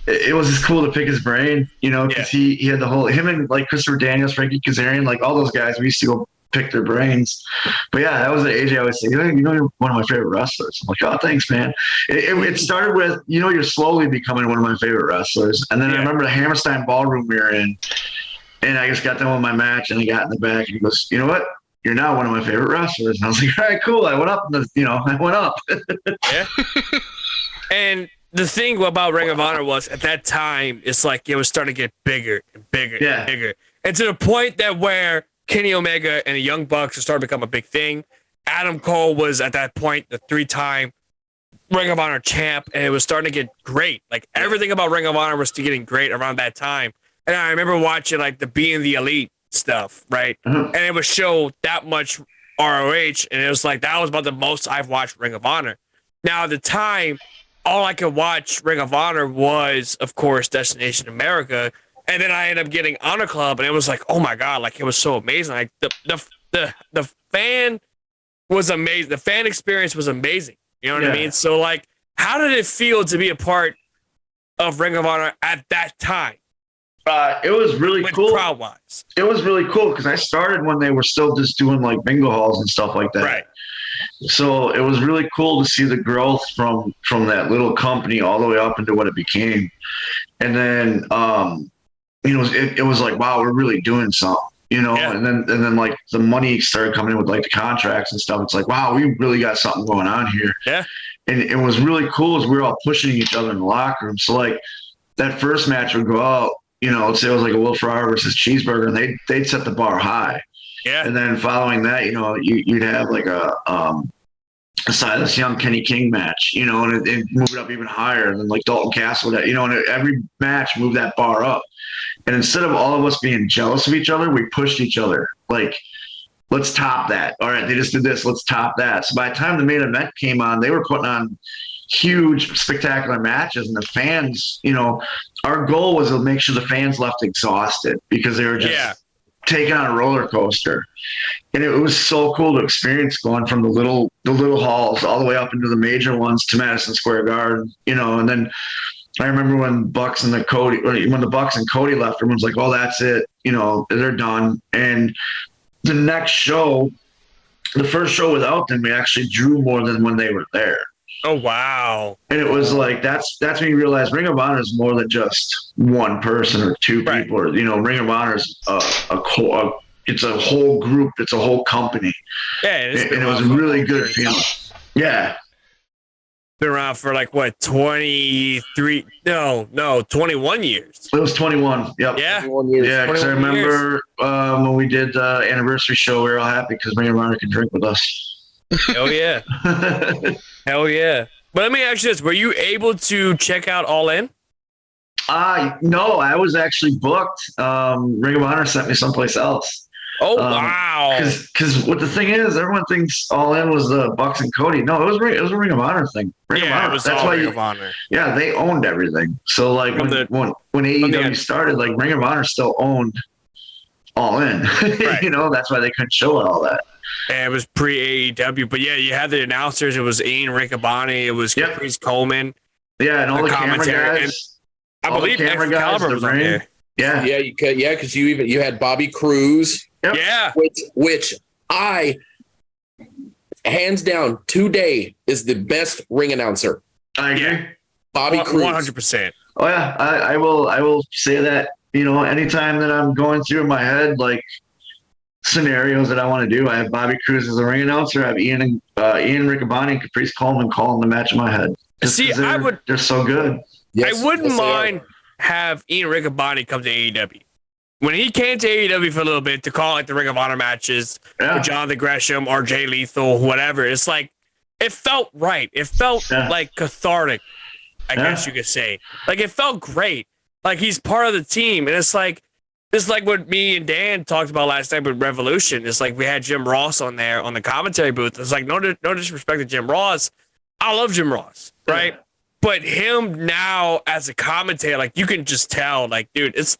it was just cool to pick his brain, because he had the whole, him and like Christopher Daniels, Frankie Kazarian, like all those guys, we used to go pick their brains. But yeah, that was what AJ always say, you're one of my favorite wrestlers. I'm like, oh, thanks, man. It started with, you're slowly becoming one of my favorite wrestlers. And then I remember the Hammerstein ballroom we were in, and I just got done with my match, and I got in the back, and he goes, you know what? You're now one of my favorite wrestlers. And I was like, all right, cool. I went up, I went up. Yeah. And the thing about Ring of Honor was, at that time, it's like it was starting to get bigger and bigger and bigger. And to the point that where Kenny Omega and the Young Bucks started to become a big thing. Adam Cole was, at that point, the 3-time Ring of Honor champ, and it was starting to get great. Like, everything about Ring of Honor was getting great around that time. And I remember watching, like, the Being the Elite stuff, right? And it would show that much ROH, and it was like, that was about the most I've watched Ring of Honor. Now, at the time, all I could watch Ring of Honor was, of course, Destination America. And then I ended up getting Honor Club, and it was like, oh my God, like it was so amazing. Like the fan was amazing. The fan experience was amazing. You know what I mean? So like, how did it feel to be a part of Ring of Honor at that time? It was really cool. Crowd wise, it was really cool because I started when they were still just doing like bingo halls and stuff like that. Right. So it was really cool to see the growth from that little company all the way up into what it became. And then, it was like, wow, we're really doing something, and then like the money started coming in with like the contracts and stuff. It's like, wow, we really got something going on here. Yeah. And it was really cool as we were all pushing each other in the locker room. So like that first match would go out, let's say it was like a Will Ferrara versus Cheeseburger, and they'd set the bar high. Yeah. And then following that, you'd have like a Silas Young Kenny King match, and it moved up even higher. And then like Dalton Castle, and every match moved that bar up. And instead of all of us being jealous of each other, we pushed each other. Like, let's top that. All right, they just did this. Let's top that. So by the time the main event came on, they were putting on huge, spectacular matches. And the fans, our goal was to make sure the fans left exhausted because they were just taking on a roller coaster. And it was so cool to experience going from the little halls all the way up into the major ones to Madison Square Garden, and then I remember when the Bucks and Cody left, everyone's like, oh, that's it. They're done. And the next show, the first show without them, we actually drew more than when they were there. Oh, wow. And it was like, that's when you realize Ring of Honor is more than just one person or two people. Or, Ring of Honor is it's a whole group. It's a whole company. Yeah. And it was a really good feeling. Yeah. Been around for like what, 21 years. It was 21. Yep. Yeah. 21 years. Yeah, because I remember when we did the anniversary show, we were all happy because Ring of Honor could drink with us. Hell yeah. Hell yeah. But let me ask you this: were you able to check out All In? No, I was actually booked. Ring of Honor sent me someplace else. Oh, wow. Because what the thing is, everyone thinks All In was the Bucks and Cody. No, it was a Ring of Honor thing. Ring of Honor. It was That's all why Ring of Honor. Yeah, they owned everything. So like when AEW started, like Ring of Honor still owned All In. Right. That's why they couldn't show all that. And it was pre-AEW. But yeah, you had the announcers. It was Ian Riccaboni. It was Caprice Coleman. Yeah, and all the camera guys. I believe Excalibur was on there. Yeah. Yeah, because you had Bobby Cruz. Yep. Yeah. Which hands down, today is the best ring announcer. I agree. Bobby Cruz. 100%. Oh yeah, I will say that, anytime that I'm going through in my head, like scenarios that I want to do, I have Bobby Cruz as a ring announcer. I have Ian Riccaboni and Caprice Coleman calling the match in my head. See, they're so good. Yes, I wouldn't yes, they mind are. have Ian Riccaboni come to AEW. When he came to AEW for a little bit to call like the Ring of Honor matches with Jonathan Gresham or Jay Lethal, whatever, it's like it felt right. It felt like cathartic, I guess you could say. Like it felt great. Like he's part of the team, and it's like what me and Dan talked about last night with Revolution. It's like we had Jim Ross on there on the commentary booth. It's like no disrespect to Jim Ross. I love Jim Ross, right? But him now as a commentator, like you can just tell, like, dude, it's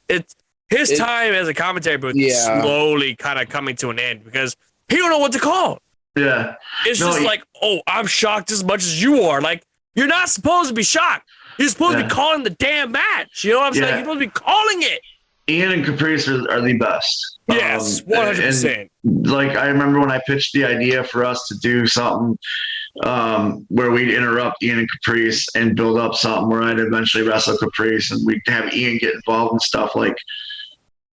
his time as a commentary booth is slowly kind of coming to an end because he don't know what to call. Yeah. It's like, oh, I'm shocked as much as you are. Like, you're not supposed to be shocked. You're supposed to be calling the damn match. You know what I'm saying? You're supposed to be calling it. Ian and Caprice are the best. Yes, 100%. Like, I remember when I pitched the idea for us to do something where we'd interrupt Ian and Caprice and build up something where I'd eventually wrestle Caprice and we'd have Ian get involved in stuff. Like,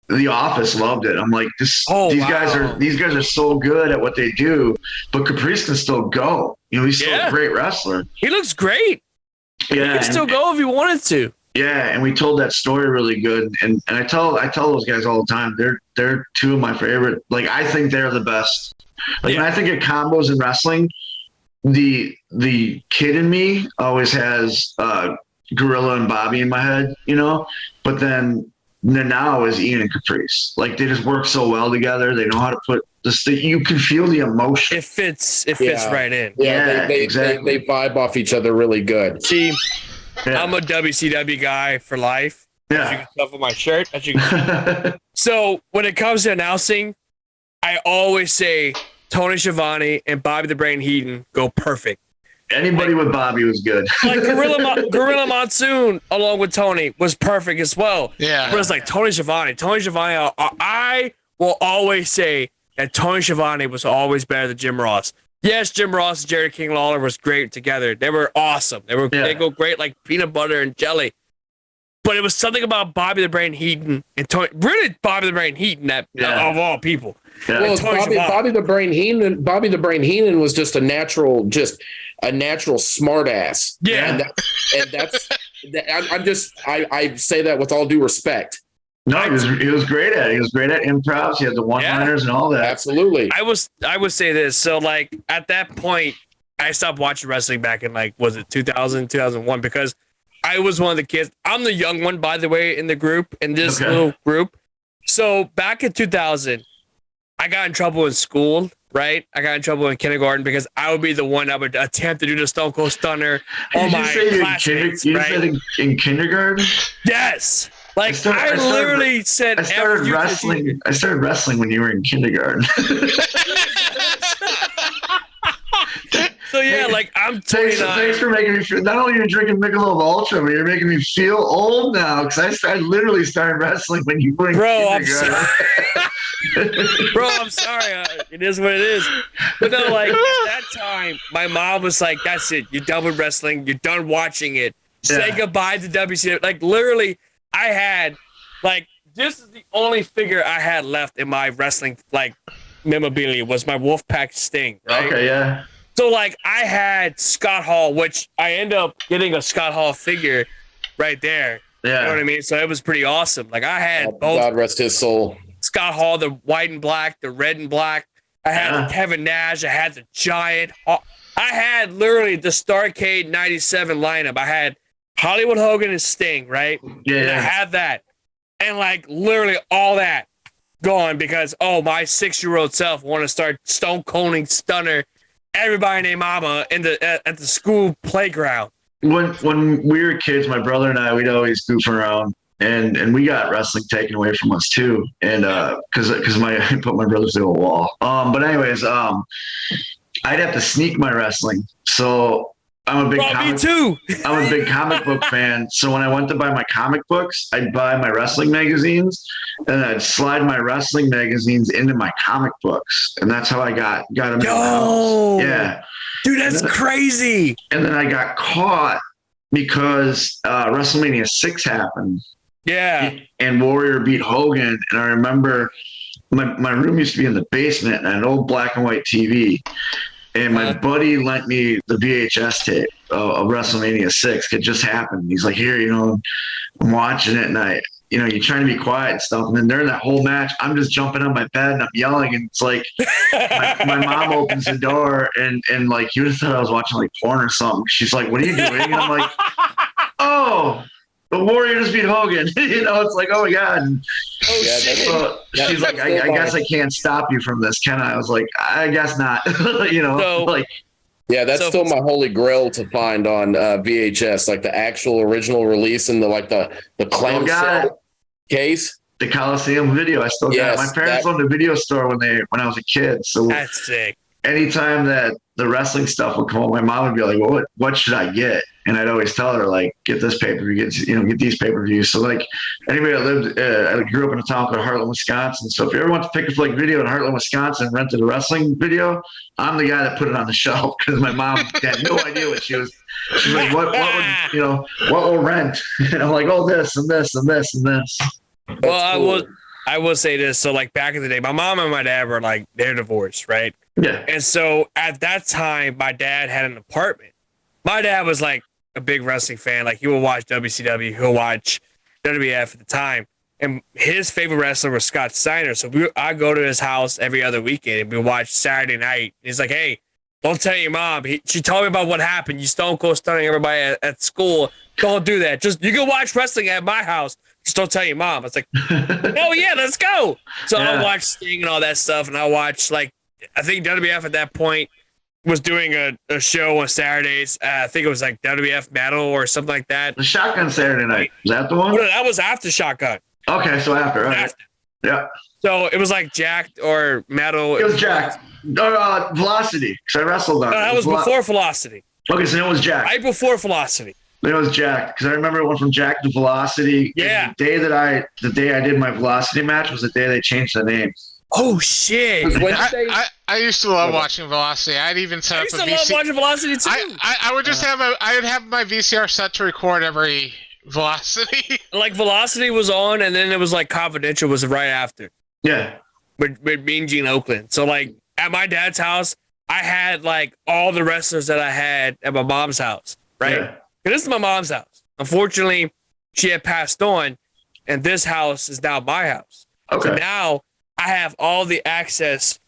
The Office loved it. I'm like, these guys are so good at what they do, but Caprice can still go. He's still a great wrestler. He looks great. Yeah, he can still go if he wanted to. Yeah, and we told that story really good. And I tell those guys all the time, they're two of my favorite. Like, I think they're the best. Like, when I think of combos in wrestling, the kid in me always has Gorilla and Bobby in my head, but then now is Ian and Caprice. Like, they just work so well together. They know how to put this. You can feel the emotion. It fits right in. Yeah, exactly. They vibe off each other really good. See, I'm a WCW guy for life. Yeah. As you can tell from my shirt. So when it comes to announcing, I always say Tony Schiavone and Bobby the Brain Heenan go perfect. Anybody with Bobby was good. Like Gorilla Monsoon along with Tony was perfect as well. Yeah. But it's like Tony Schiavone, I will always say that Tony Schiavone was always better than Jim Ross. Yes, Jim Ross and Jerry King Lawler was great together. They were awesome. They go great like peanut butter and jelly. But it was something about Bobby the Brain Heenan and Tony, really Bobby the Brain Heenan of all people. Yeah. Well, Bobby the Brain Heenan was just a natural smart ass. Yeah. And that's I say that with all due respect. No, he was great at it. He was great at improvs. He had the one-liners and all that. Absolutely. I would say this. So like at that point, I stopped watching wrestling back in was it 2000, 2001 because I was one of the kids. I'm the young one, by the way, in this little group. So back in 2000, I got in trouble in school, right? I got in trouble in kindergarten because I would be the one that would attempt to do the Stone Cold Stunner on my classmates, right? You said in kindergarten? Yes. Like I literally said, I started wrestling. I started wrestling when you were in kindergarten. So yeah, like I'm 29. Thanks for making me feel. Not only are you drinking Michelob Ultra, but you're making me feel old now because I literally started wrestling when you were in kindergarten. Bro, I'm sorry. It is what it is. But no, like at that time, my mom was like, "That's it. You're done with wrestling. You're done watching it. Say goodbye to WCW." Like literally. I had, this is the only figure I had left in my wrestling, memorabilia was my Wolfpack Sting, right? Okay, yeah. So, I had Scott Hall, which I ended up getting a Scott Hall figure right there. Yeah. You know what I mean? So, it was pretty awesome. I had both. God rest his soul. Scott Hall, the white and black, the red and black. I had Kevin Nash. I had the Giant. I had literally the Starrcade 97 lineup. I had Hollywood Hogan and Sting, right? Yeah. And I had that. And literally all that gone because, my 6-year-old self wanted to start Stone Colding Stunner everybody named Mama at the school playground. When we were kids, my brother and I, we'd always goof around and we got wrestling taken away from us too. And because I put my brother through a wall. But anyways, I'd have to sneak my wrestling. So I'm a big me too. I'm a big comic book fan. So when I went to buy my comic books, I'd buy my wrestling magazines, and I'd slide my wrestling magazines into my comic books, and that's how I got them in the house. Yeah, dude, that's crazy. And then I got caught because WrestleMania 6 happened. Yeah, and Warrior beat Hogan, and I remember my room used to be in the basement, and an old black and white TV. And my buddy lent me the VHS tape of WrestleMania 6. It just happened. He's like, here, I'm watching it, and you're trying to be quiet and stuff. And then during that whole match, I'm just jumping on my bed and I'm yelling. And it's like my mom opens the door and like, you would have thought I was watching like porn or something. She's like, what are you doing? And I'm like, oh, the Warrior just beat Hogan. It's like, oh my God. And so she's like, I guess I can't stop you from this, can I? I was like, I guess not. That's still my holy grail to find on VHS, like the actual original release in the clamshell case. The Coliseum video, I still got it. My parents owned a video store when I was a kid. So that's sick. Anytime that the wrestling stuff would come on, my mom would be like, well, what should I get? And I'd always tell her, like, get this pay-per-view, get these pay-per-views. So, like, anybody that lived, I grew up in a town called Heartland, Wisconsin. So if you ever went to pick up, like, video in Heartland, Wisconsin, rented a wrestling video, I'm the guy that put it on the shelf because my mom had no idea what she was. She's like, what will rent? And I'm like, oh, this and this and this and this. Well, I will say this. So, like, back in the day, my mom and my dad were, like, they're divorced, right? Yeah. And so at that time, my dad had an apartment. My dad was like a big wrestling fan. Like, he would watch WCW, he'll watch WWF at the time. And his favorite wrestler was Scott Steiner. So I go to his house every other weekend and we watch Saturday night. He's like, hey, don't tell your mom. She told me about what happened. You Stone Cold Stunning everybody at school. Don't do that. You can watch wrestling at my house. Just don't tell your mom. I was like, oh yeah, let's go. So I watch Sting and all that stuff. And I watch, like, I think WWF at that point was doing a show on Saturdays. I think it was like WWF Metal or something like that. The Shotgun Saturday Night. Was that the one? No, that was after Shotgun. Okay, so after. Right. After. Yeah. So it was like Jacked or Metal. It was Jacked. Velocity, because I wrestled on it. No, that was before Velocity. Okay, so it was Jacked. Right before Velocity. It was Jacked, because I remember it went from Jacked to Velocity. Yeah. The day I did my Velocity match was the day they changed the name. Oh shit! I used to love watching Velocity. I'd even set up a VCR. I used to love watching Velocity too. I would just have I'd have my VCR set to record every Velocity. Like Velocity was on, and then it was like Confidential was right after. Yeah. With Mean Gene Oakland. So like at my dad's house, I had like all the wrestlers that I had at my mom's house. Right. Yeah. And this is my mom's house. Unfortunately, she had passed on, and this house is now my house. Okay. So now I have all the access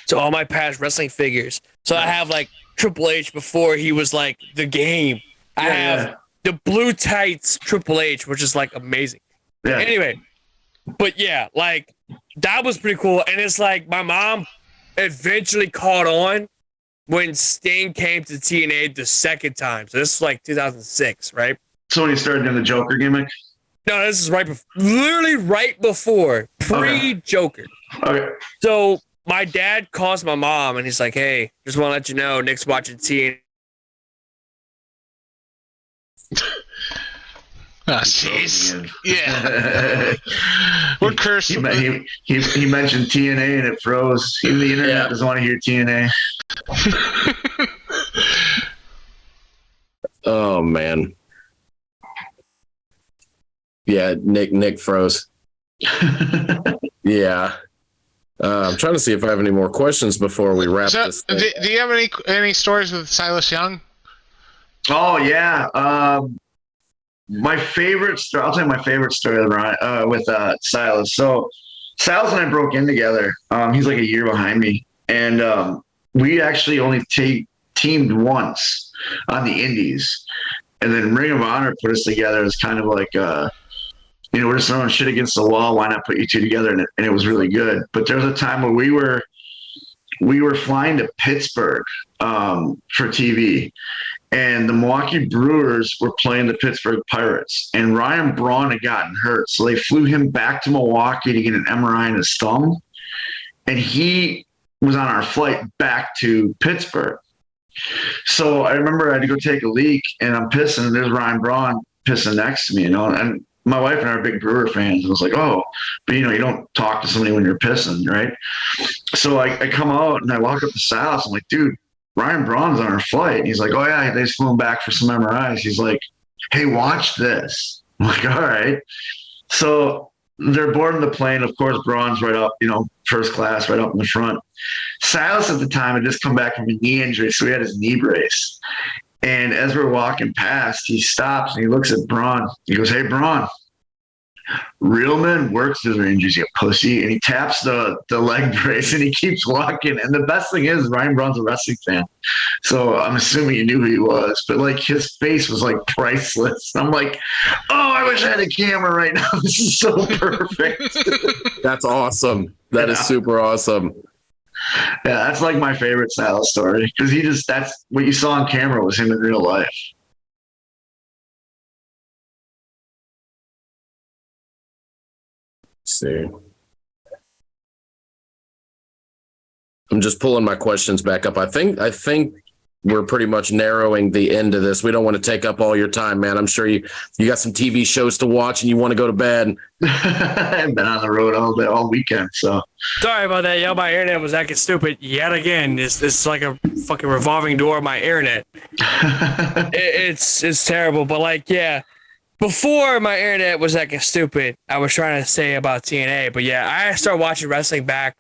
to all my past wrestling figures. So I have like Triple H before he was like the Game. I have the blue tights Triple H, which is like amazing. Yeah. Anyway, but yeah, like that was pretty cool. And it's like my mom eventually caught on when Sting came to TNA the second time. So this is like 2006, right? So when he started doing the Joker gimmick? No, this is right before, literally right before, pre-Joker. Okay. So my dad calls my mom and he's like, hey, just want to let you know, Nick's watching TNA. Oh, jeez. Yeah. We're cursing. He mentioned TNA and it froze. Even the internet doesn't want to hear TNA. Oh, man. Yeah, Nick froze. Yeah. I'm trying to see if I have any more questions before we wrap this thing. Do you have any stories with Silas Young? Oh, yeah. My favorite story, I'll tell you my favorite story with Silas. So Silas and I broke in together. He's like a year behind me. And we actually only teamed once on the indies. And then Ring of Honor put us together as kind of like we're just throwing shit against the wall. Why not put you two together? And it was really good. But there was a time where we were flying to Pittsburgh for TV, and the Milwaukee Brewers were playing the Pittsburgh Pirates. And Ryan Braun had gotten hurt, so they flew him back to Milwaukee to get an MRI in his thumb. And he was on our flight back to Pittsburgh. So I remember I had to go take a leak, and I'm pissing, and there's Ryan Braun pissing next to me, and my wife and I are big Brewer fans. I was like, oh, but you don't talk to somebody when you're pissing, right? So I come out and I walk up to Sal's. I'm like, dude, Ryan Braun's on our flight. And he's like, oh yeah, they just flew him back for some MRIs. He's like, hey, watch this. I'm like, all right. So they're boarding the plane. Of course, Braun's right up, first class, right up in the front. Silas at the time had just come back from a knee injury, so he had his knee brace. And as we're walking past, he stops and he looks at Braun. He goes, hey, Braun, real men work through their injuries, you pussy. And he taps the leg brace and he keeps walking. And the best thing is, Ryan Braun's a wrestling fan. So I'm assuming he knew who he was. But, his face was, priceless. I'm like, oh, I wish I had a camera right now. This is so perfect. That's awesome. That is super awesome. Yeah, that's my favorite Silas story because that's what you saw on camera was him in real life. Let's see. I'm just pulling my questions back up. I think we're pretty much narrowing the end of this. We don't want to take up all your time, man. I'm sure you got some TV shows to watch and you want to go to bed. I've been on the road all weekend, so. Sorry about that, yo. My internet was acting stupid yet again. It's like a fucking revolving door of my internet. It's terrible, but yeah. Before my internet was acting stupid, I was trying to say about TNA, but yeah, I started watching wrestling back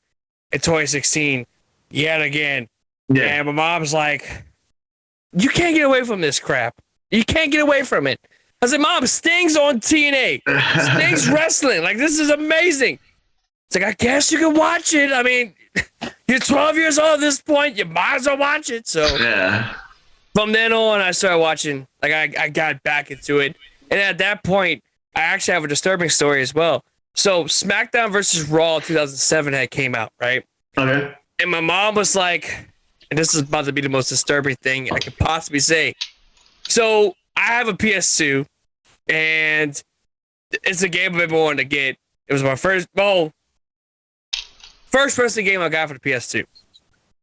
in 2016 yet again. Yeah. And my mom's like, you can't get away from this crap. You can't get away from it. I was like, Mom, Sting's on TNA. Sting's wrestling. This is amazing. It's like, I guess you can watch it. I mean, you're 12 years old at this point. You might as well watch it. So yeah. From then on, I started watching. I got back into it. And at that point, I actually have a disturbing story as well. So SmackDown versus Raw 2007 had came out, right? Okay. And my mom was like, and this is about to be the most disturbing thing I could possibly say. So I have a PS2, and it's a game I've been wanting to get. It was my first wrestling game I got for the PS2.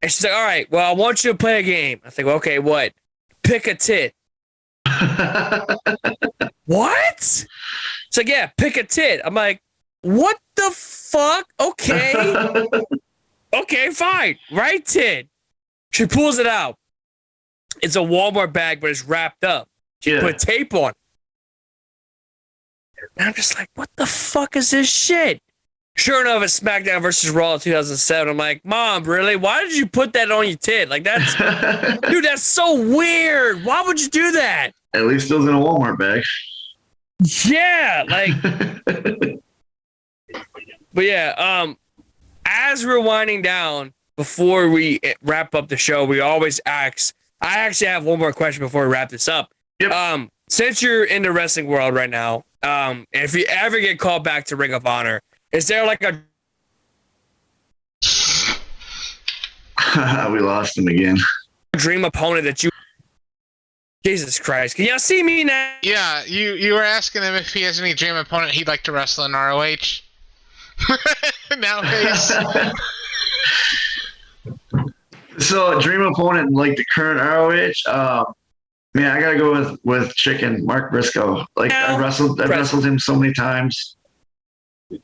And she's like, all right, well, I want you to play a game. I think, well, okay, what? Pick a tit. What? It's like, yeah, pick a tit. I'm like, what the fuck? Okay. Okay, fine. Right tit. She pulls it out. It's a Walmart bag, but it's wrapped up. She put tape on it. And I'm just like, what the fuck is this shit? Sure enough, it's SmackDown versus Raw 2007. I'm like, Mom, really? Why did you put that on your tit? That's, dude, that's so weird. Why would you do that? At least it was in a Walmart bag. Yeah, but yeah, as we're winding down, before we wrap up the show, we always ask, I actually have one more question before we wrap this up. Yep. Since you're in the wrestling world right now, if you ever get called back to Ring of Honor, is there a we lost him again. dream opponent that you... Jesus Christ. Can y'all see me now? Yeah, you were asking him if he has any dream opponent he'd like to wrestle in ROH. Nowadays. So, dream opponent in the current ROH, man, I gotta go with Chicken, Mark Briscoe. I wrestled him so many times.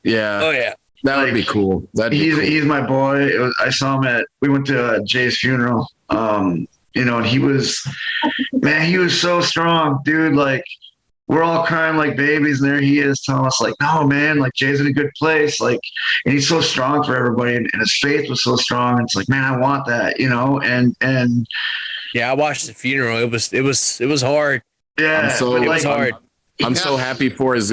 Yeah. Oh yeah. That would be cool. He's my boy. I saw him we went to Jay's funeral. And he was so strong, dude. We're all crying like babies, and there he is telling us no, man, Jay's in a good place. And he's so strong for everybody, and his faith was so strong. It's man, I want that, and yeah, I watched the funeral. It was hard. Yeah, it was hard. I'm so happy for his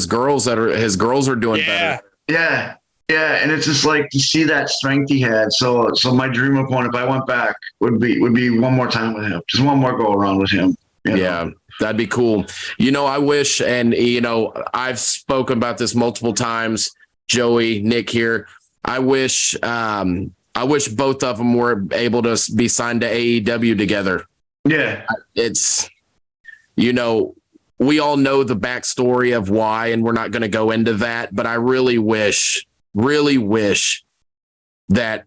girls his girls are doing better. Yeah. Yeah, and it's just to see that strength he had. So my dream opponent, if I went back, would be one more time with him, just one more go around with him. Yeah, that'd be cool. I wish, and I've spoken about this multiple times. Joey, Nick here. I wish both of them were able to be signed to AEW together. Yeah, it's we all know the backstory of why, and we're not going to go into that. But I really wish that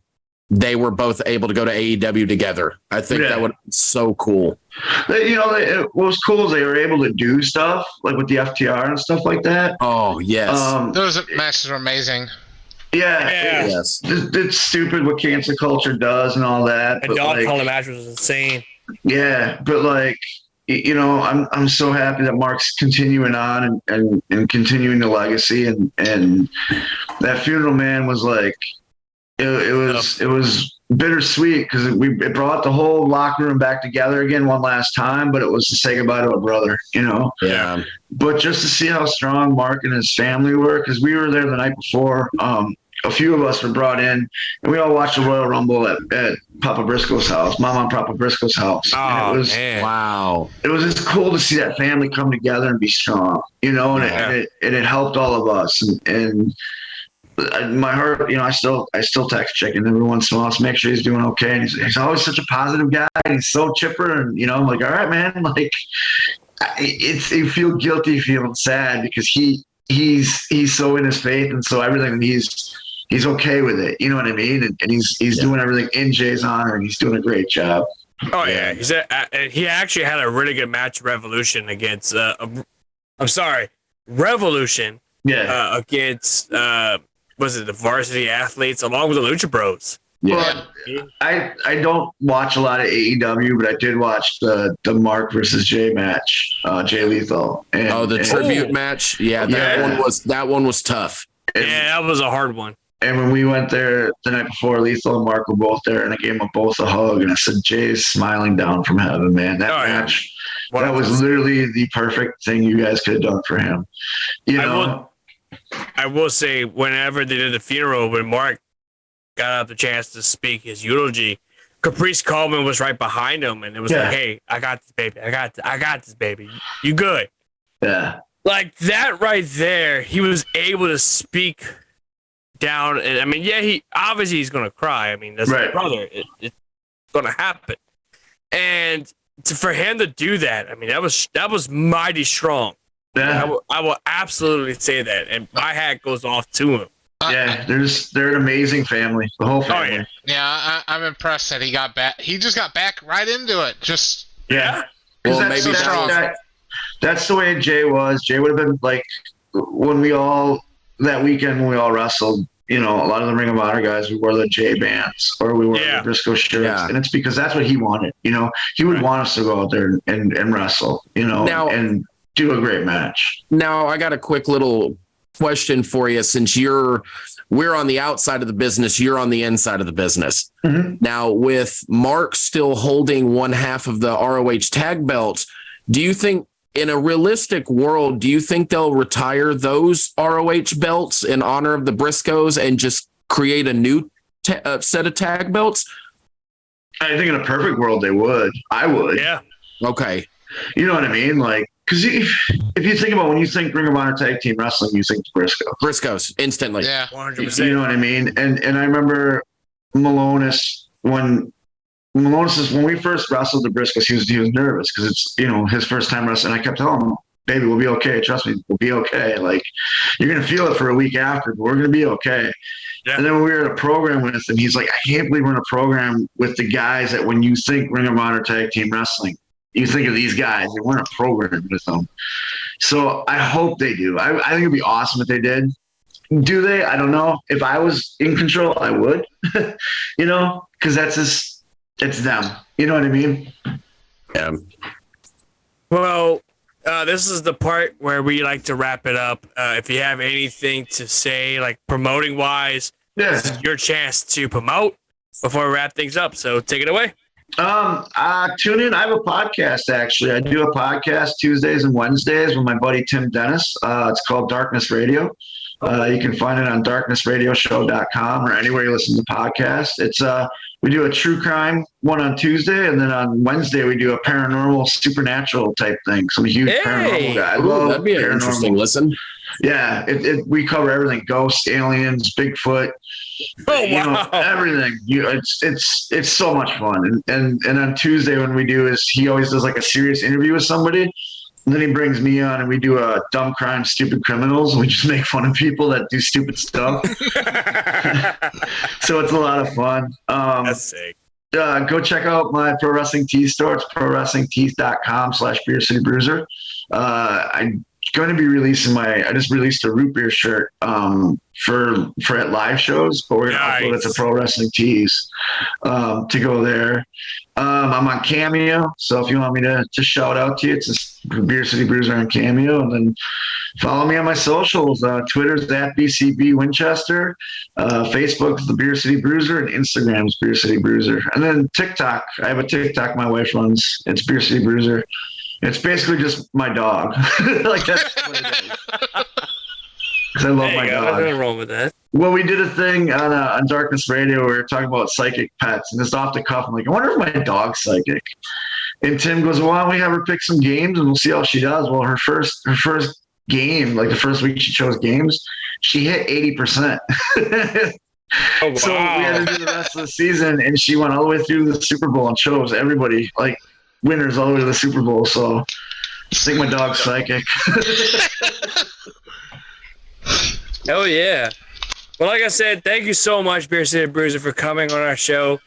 they were both able to go to AEW together. I think that would be so cool. What was cool is they were able to do stuff like with the FTR and stuff like that. Oh, yes. Those matches are amazing. Yeah. It's stupid what cancel culture does and all that. The dog collar match was insane. Yeah, but like, I'm so happy that Mark's continuing on and continuing the legacy, and that funeral, man, was like, it was bittersweet because it brought the whole locker room back together again one last time, but it was to say goodbye to a brother, Yeah. But just to see how strong Mark and his family were, because we were there the night before. A few of us were brought in, and we all watched the Royal Rumble at Papa Briscoe's house, Mama and Papa Briscoe's house. Oh, and man. Wow. It was just cool to see that family come together and be strong, and it helped all of us. And my heart, I still text Chicken every once in a while to make sure he's doing okay. And he's always such a positive guy, and he's so chipper. And I'm like, all right, man. Like, you feel guilty, feeling sad because he's so in his faith, and so everything he's okay with it. You know what I mean? And he's doing everything in Jay's honor, and he's doing a great job. Oh yeah, he actually had a really good match, Revolution against Revolution. Yeah, against was it the Varsity Athletes along with the Lucha Bros? Yeah, I don't watch a lot of AEW, but I did watch the Mark versus Jay match, Jay Lethal. The tribute match. Yeah, that one was tough. That was a hard one. And when we went there the night before, Lethal and Mark were both there, and I gave them both a hug, and I said, "Jay's smiling down from heaven, man." That match, that was literally the perfect thing you guys could have done for him. I will say, whenever they did the funeral, when Mark got out the chance to speak his eulogy, Caprice Coleman was right behind him, and it was like, "Hey, I got this, baby. I got this, baby. You good?" Yeah. Like that right there, he was able to speak down, and I mean, he's gonna cry. I mean, that's his brother. It's gonna happen, and for him to do that, I mean, that was mighty strong. Yeah, I will absolutely say that, and my hat goes off to him. They're an amazing family. The whole family. Oh, yeah, I'm impressed that he got back. He just got back right into it. Well, maybe that's the way Jay was. Jay would have been like that weekend when we all wrestled. A lot of the Ring of Honor guys, we wore the Jay bands or we wore the Briscoe shirts, and it's because that's what he wanted. He would want us to go out there and wrestle. And do a great match. Now, I got a quick little question for you. Since we're on the outside of the business, you're on the inside of the business. Mm-hmm. Now, with Mark still holding one half of the ROH tag belts, do you think, in a realistic world, do you think they'll retire those ROH belts in honor of the Briscoes and just create a new set of tag belts? I think in a perfect world they would. I would. Yeah. Okay. You know what I mean? Like, because if you think about when you think Ring of Honor Tag Team Wrestling, you think Briscoes instantly. Yeah, 100%. You know what I mean? And I remember Malonis when we first wrestled the Briscoes, he was nervous because it's his first time wrestling. I kept telling him, "Baby, we'll be okay. Trust me, we'll be okay. Like, you're gonna feel it for a week after, but we're gonna be okay." Yeah. And then when we were in a program with him, he's like, "I can't believe we're in a program with the guys that when you think Ring of Honor Tag Team Wrestling, you think of these guys. They weren't a program with them." So I hope they do. I think it'd be awesome if they did. Do they? I don't know. If I was in control, I would. Because it's them. You know what I mean? Yeah. Well, this is the part where we like to wrap it up. If you have anything to say, like promoting wise, this is your chance to promote before we wrap things up. So take it away. Tune in. I have a podcast, actually. I do a podcast Tuesdays and Wednesdays with my buddy Tim Dennis. It's called Darkness Radio. You can find it on darknessradioshow.com or anywhere you listen to podcasts. We do a true crime one on Tuesday, and then on Wednesday we do a paranormal, supernatural type thing. So I'm a huge paranormal guy. I love that'd be an interesting listen. Yeah, we cover everything: ghosts, aliens, Bigfoot. Wow. Everything. It's so much fun. And on Tuesday when we do he always does like a serious interview with somebody. then he brings me on, and we do a dumb crime, stupid criminals. And we just make fun of people that do stupid stuff. So it's a lot of fun. That's sick. Go check out my Pro Wrestling Tees store. It's prowrestlingtees.com/BeerCityBruiser. I'm going to be releasing I just released a root beer shirt for at live shows, but we're going to upload it to Pro Wrestling Tees to go there. I'm on Cameo, so if you want me to shout out to you, it's just Beer City Bruiser on Cameo, and then follow me on my socials. Twitter's @BCB Winchester, Facebook's the Beer City Bruiser, and Instagram's Beer City Bruiser. And then TikTok, I have a TikTok my wife runs. It's Beer City Bruiser. It's basically just my dog. Like that's what it is. Because I love my dog. Nothing wrong with that. Well, we did a thing on Darkness Radio where we were talking about psychic pets, and just off the cuff, I'm like, I wonder if my dog's psychic. And Tim goes, well, why don't we have her pick some games and we'll see how she does. Well, her first game, like the first week she chose games, she hit 80%. Oh, wow. So we had to do the rest of the season, and she went all the way through the Super Bowl and chose everybody, like winners all the way to the Super Bowl. So I think my dog's psychic. Hell yeah. Well, like I said, thank you so much, Beer City Bruiser, for coming on our show.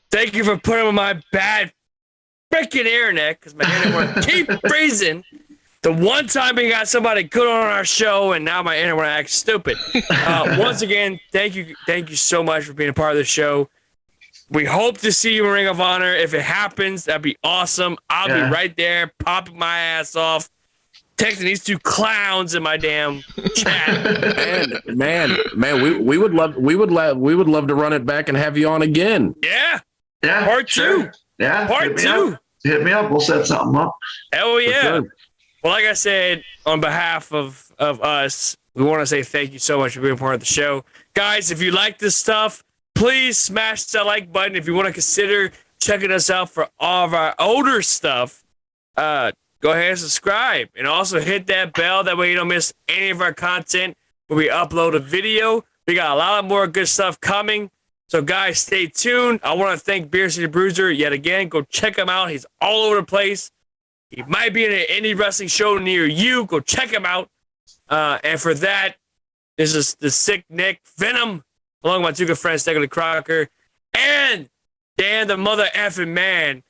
Thank you for putting on my bad freaking internet, because my internet won't keep freezing. The one time we got somebody good on our show, and now my internet acts stupid. Once again, thank you so much for being a part of the show. We hope to see you in Ring of Honor. If it happens, that'd be awesome. I'll be right there, popping my ass off, texting these two clowns in my damn chat. Man, we would love to run it back and have you on again. Yeah. Part two. Yeah. Part two. Hit me up. We'll set something up. Hell yeah. Sure. Well, like I said, on behalf of us, we want to say thank you so much for being part of the show. Guys, if you like this stuff, please smash that like button. If you want to consider checking us out for all of our older stuff, go ahead and subscribe. And also hit that bell. That way you don't miss any of our content when we upload a video. We got a lot more good stuff coming. So, guys, stay tuned. I want to thank Beer City Bruiser yet again. Go check him out. He's all over the place. He might be in an indie wrestling show near you. Go check him out. And for that, this is the Sick Nick Venom, along with my two good friends, Steggler Crocker, and Dan the Mother Effing Man.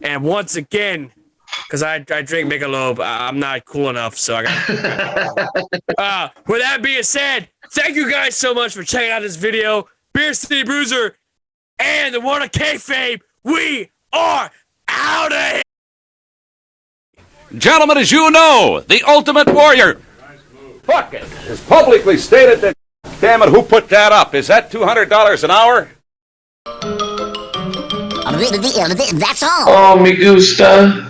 And once again, because I drink Michelob, I'm not cool enough, so I got. With that being said, thank you guys so much for checking out this video. Beer City Bruiser and the One of Kayfabe, we are out of here. Gentlemen, as you know, the Ultimate Warrior. Fuck it. It's publicly stated that. Damn it, who put that up? Is that $200 an hour? That's all. Oh, me gusta.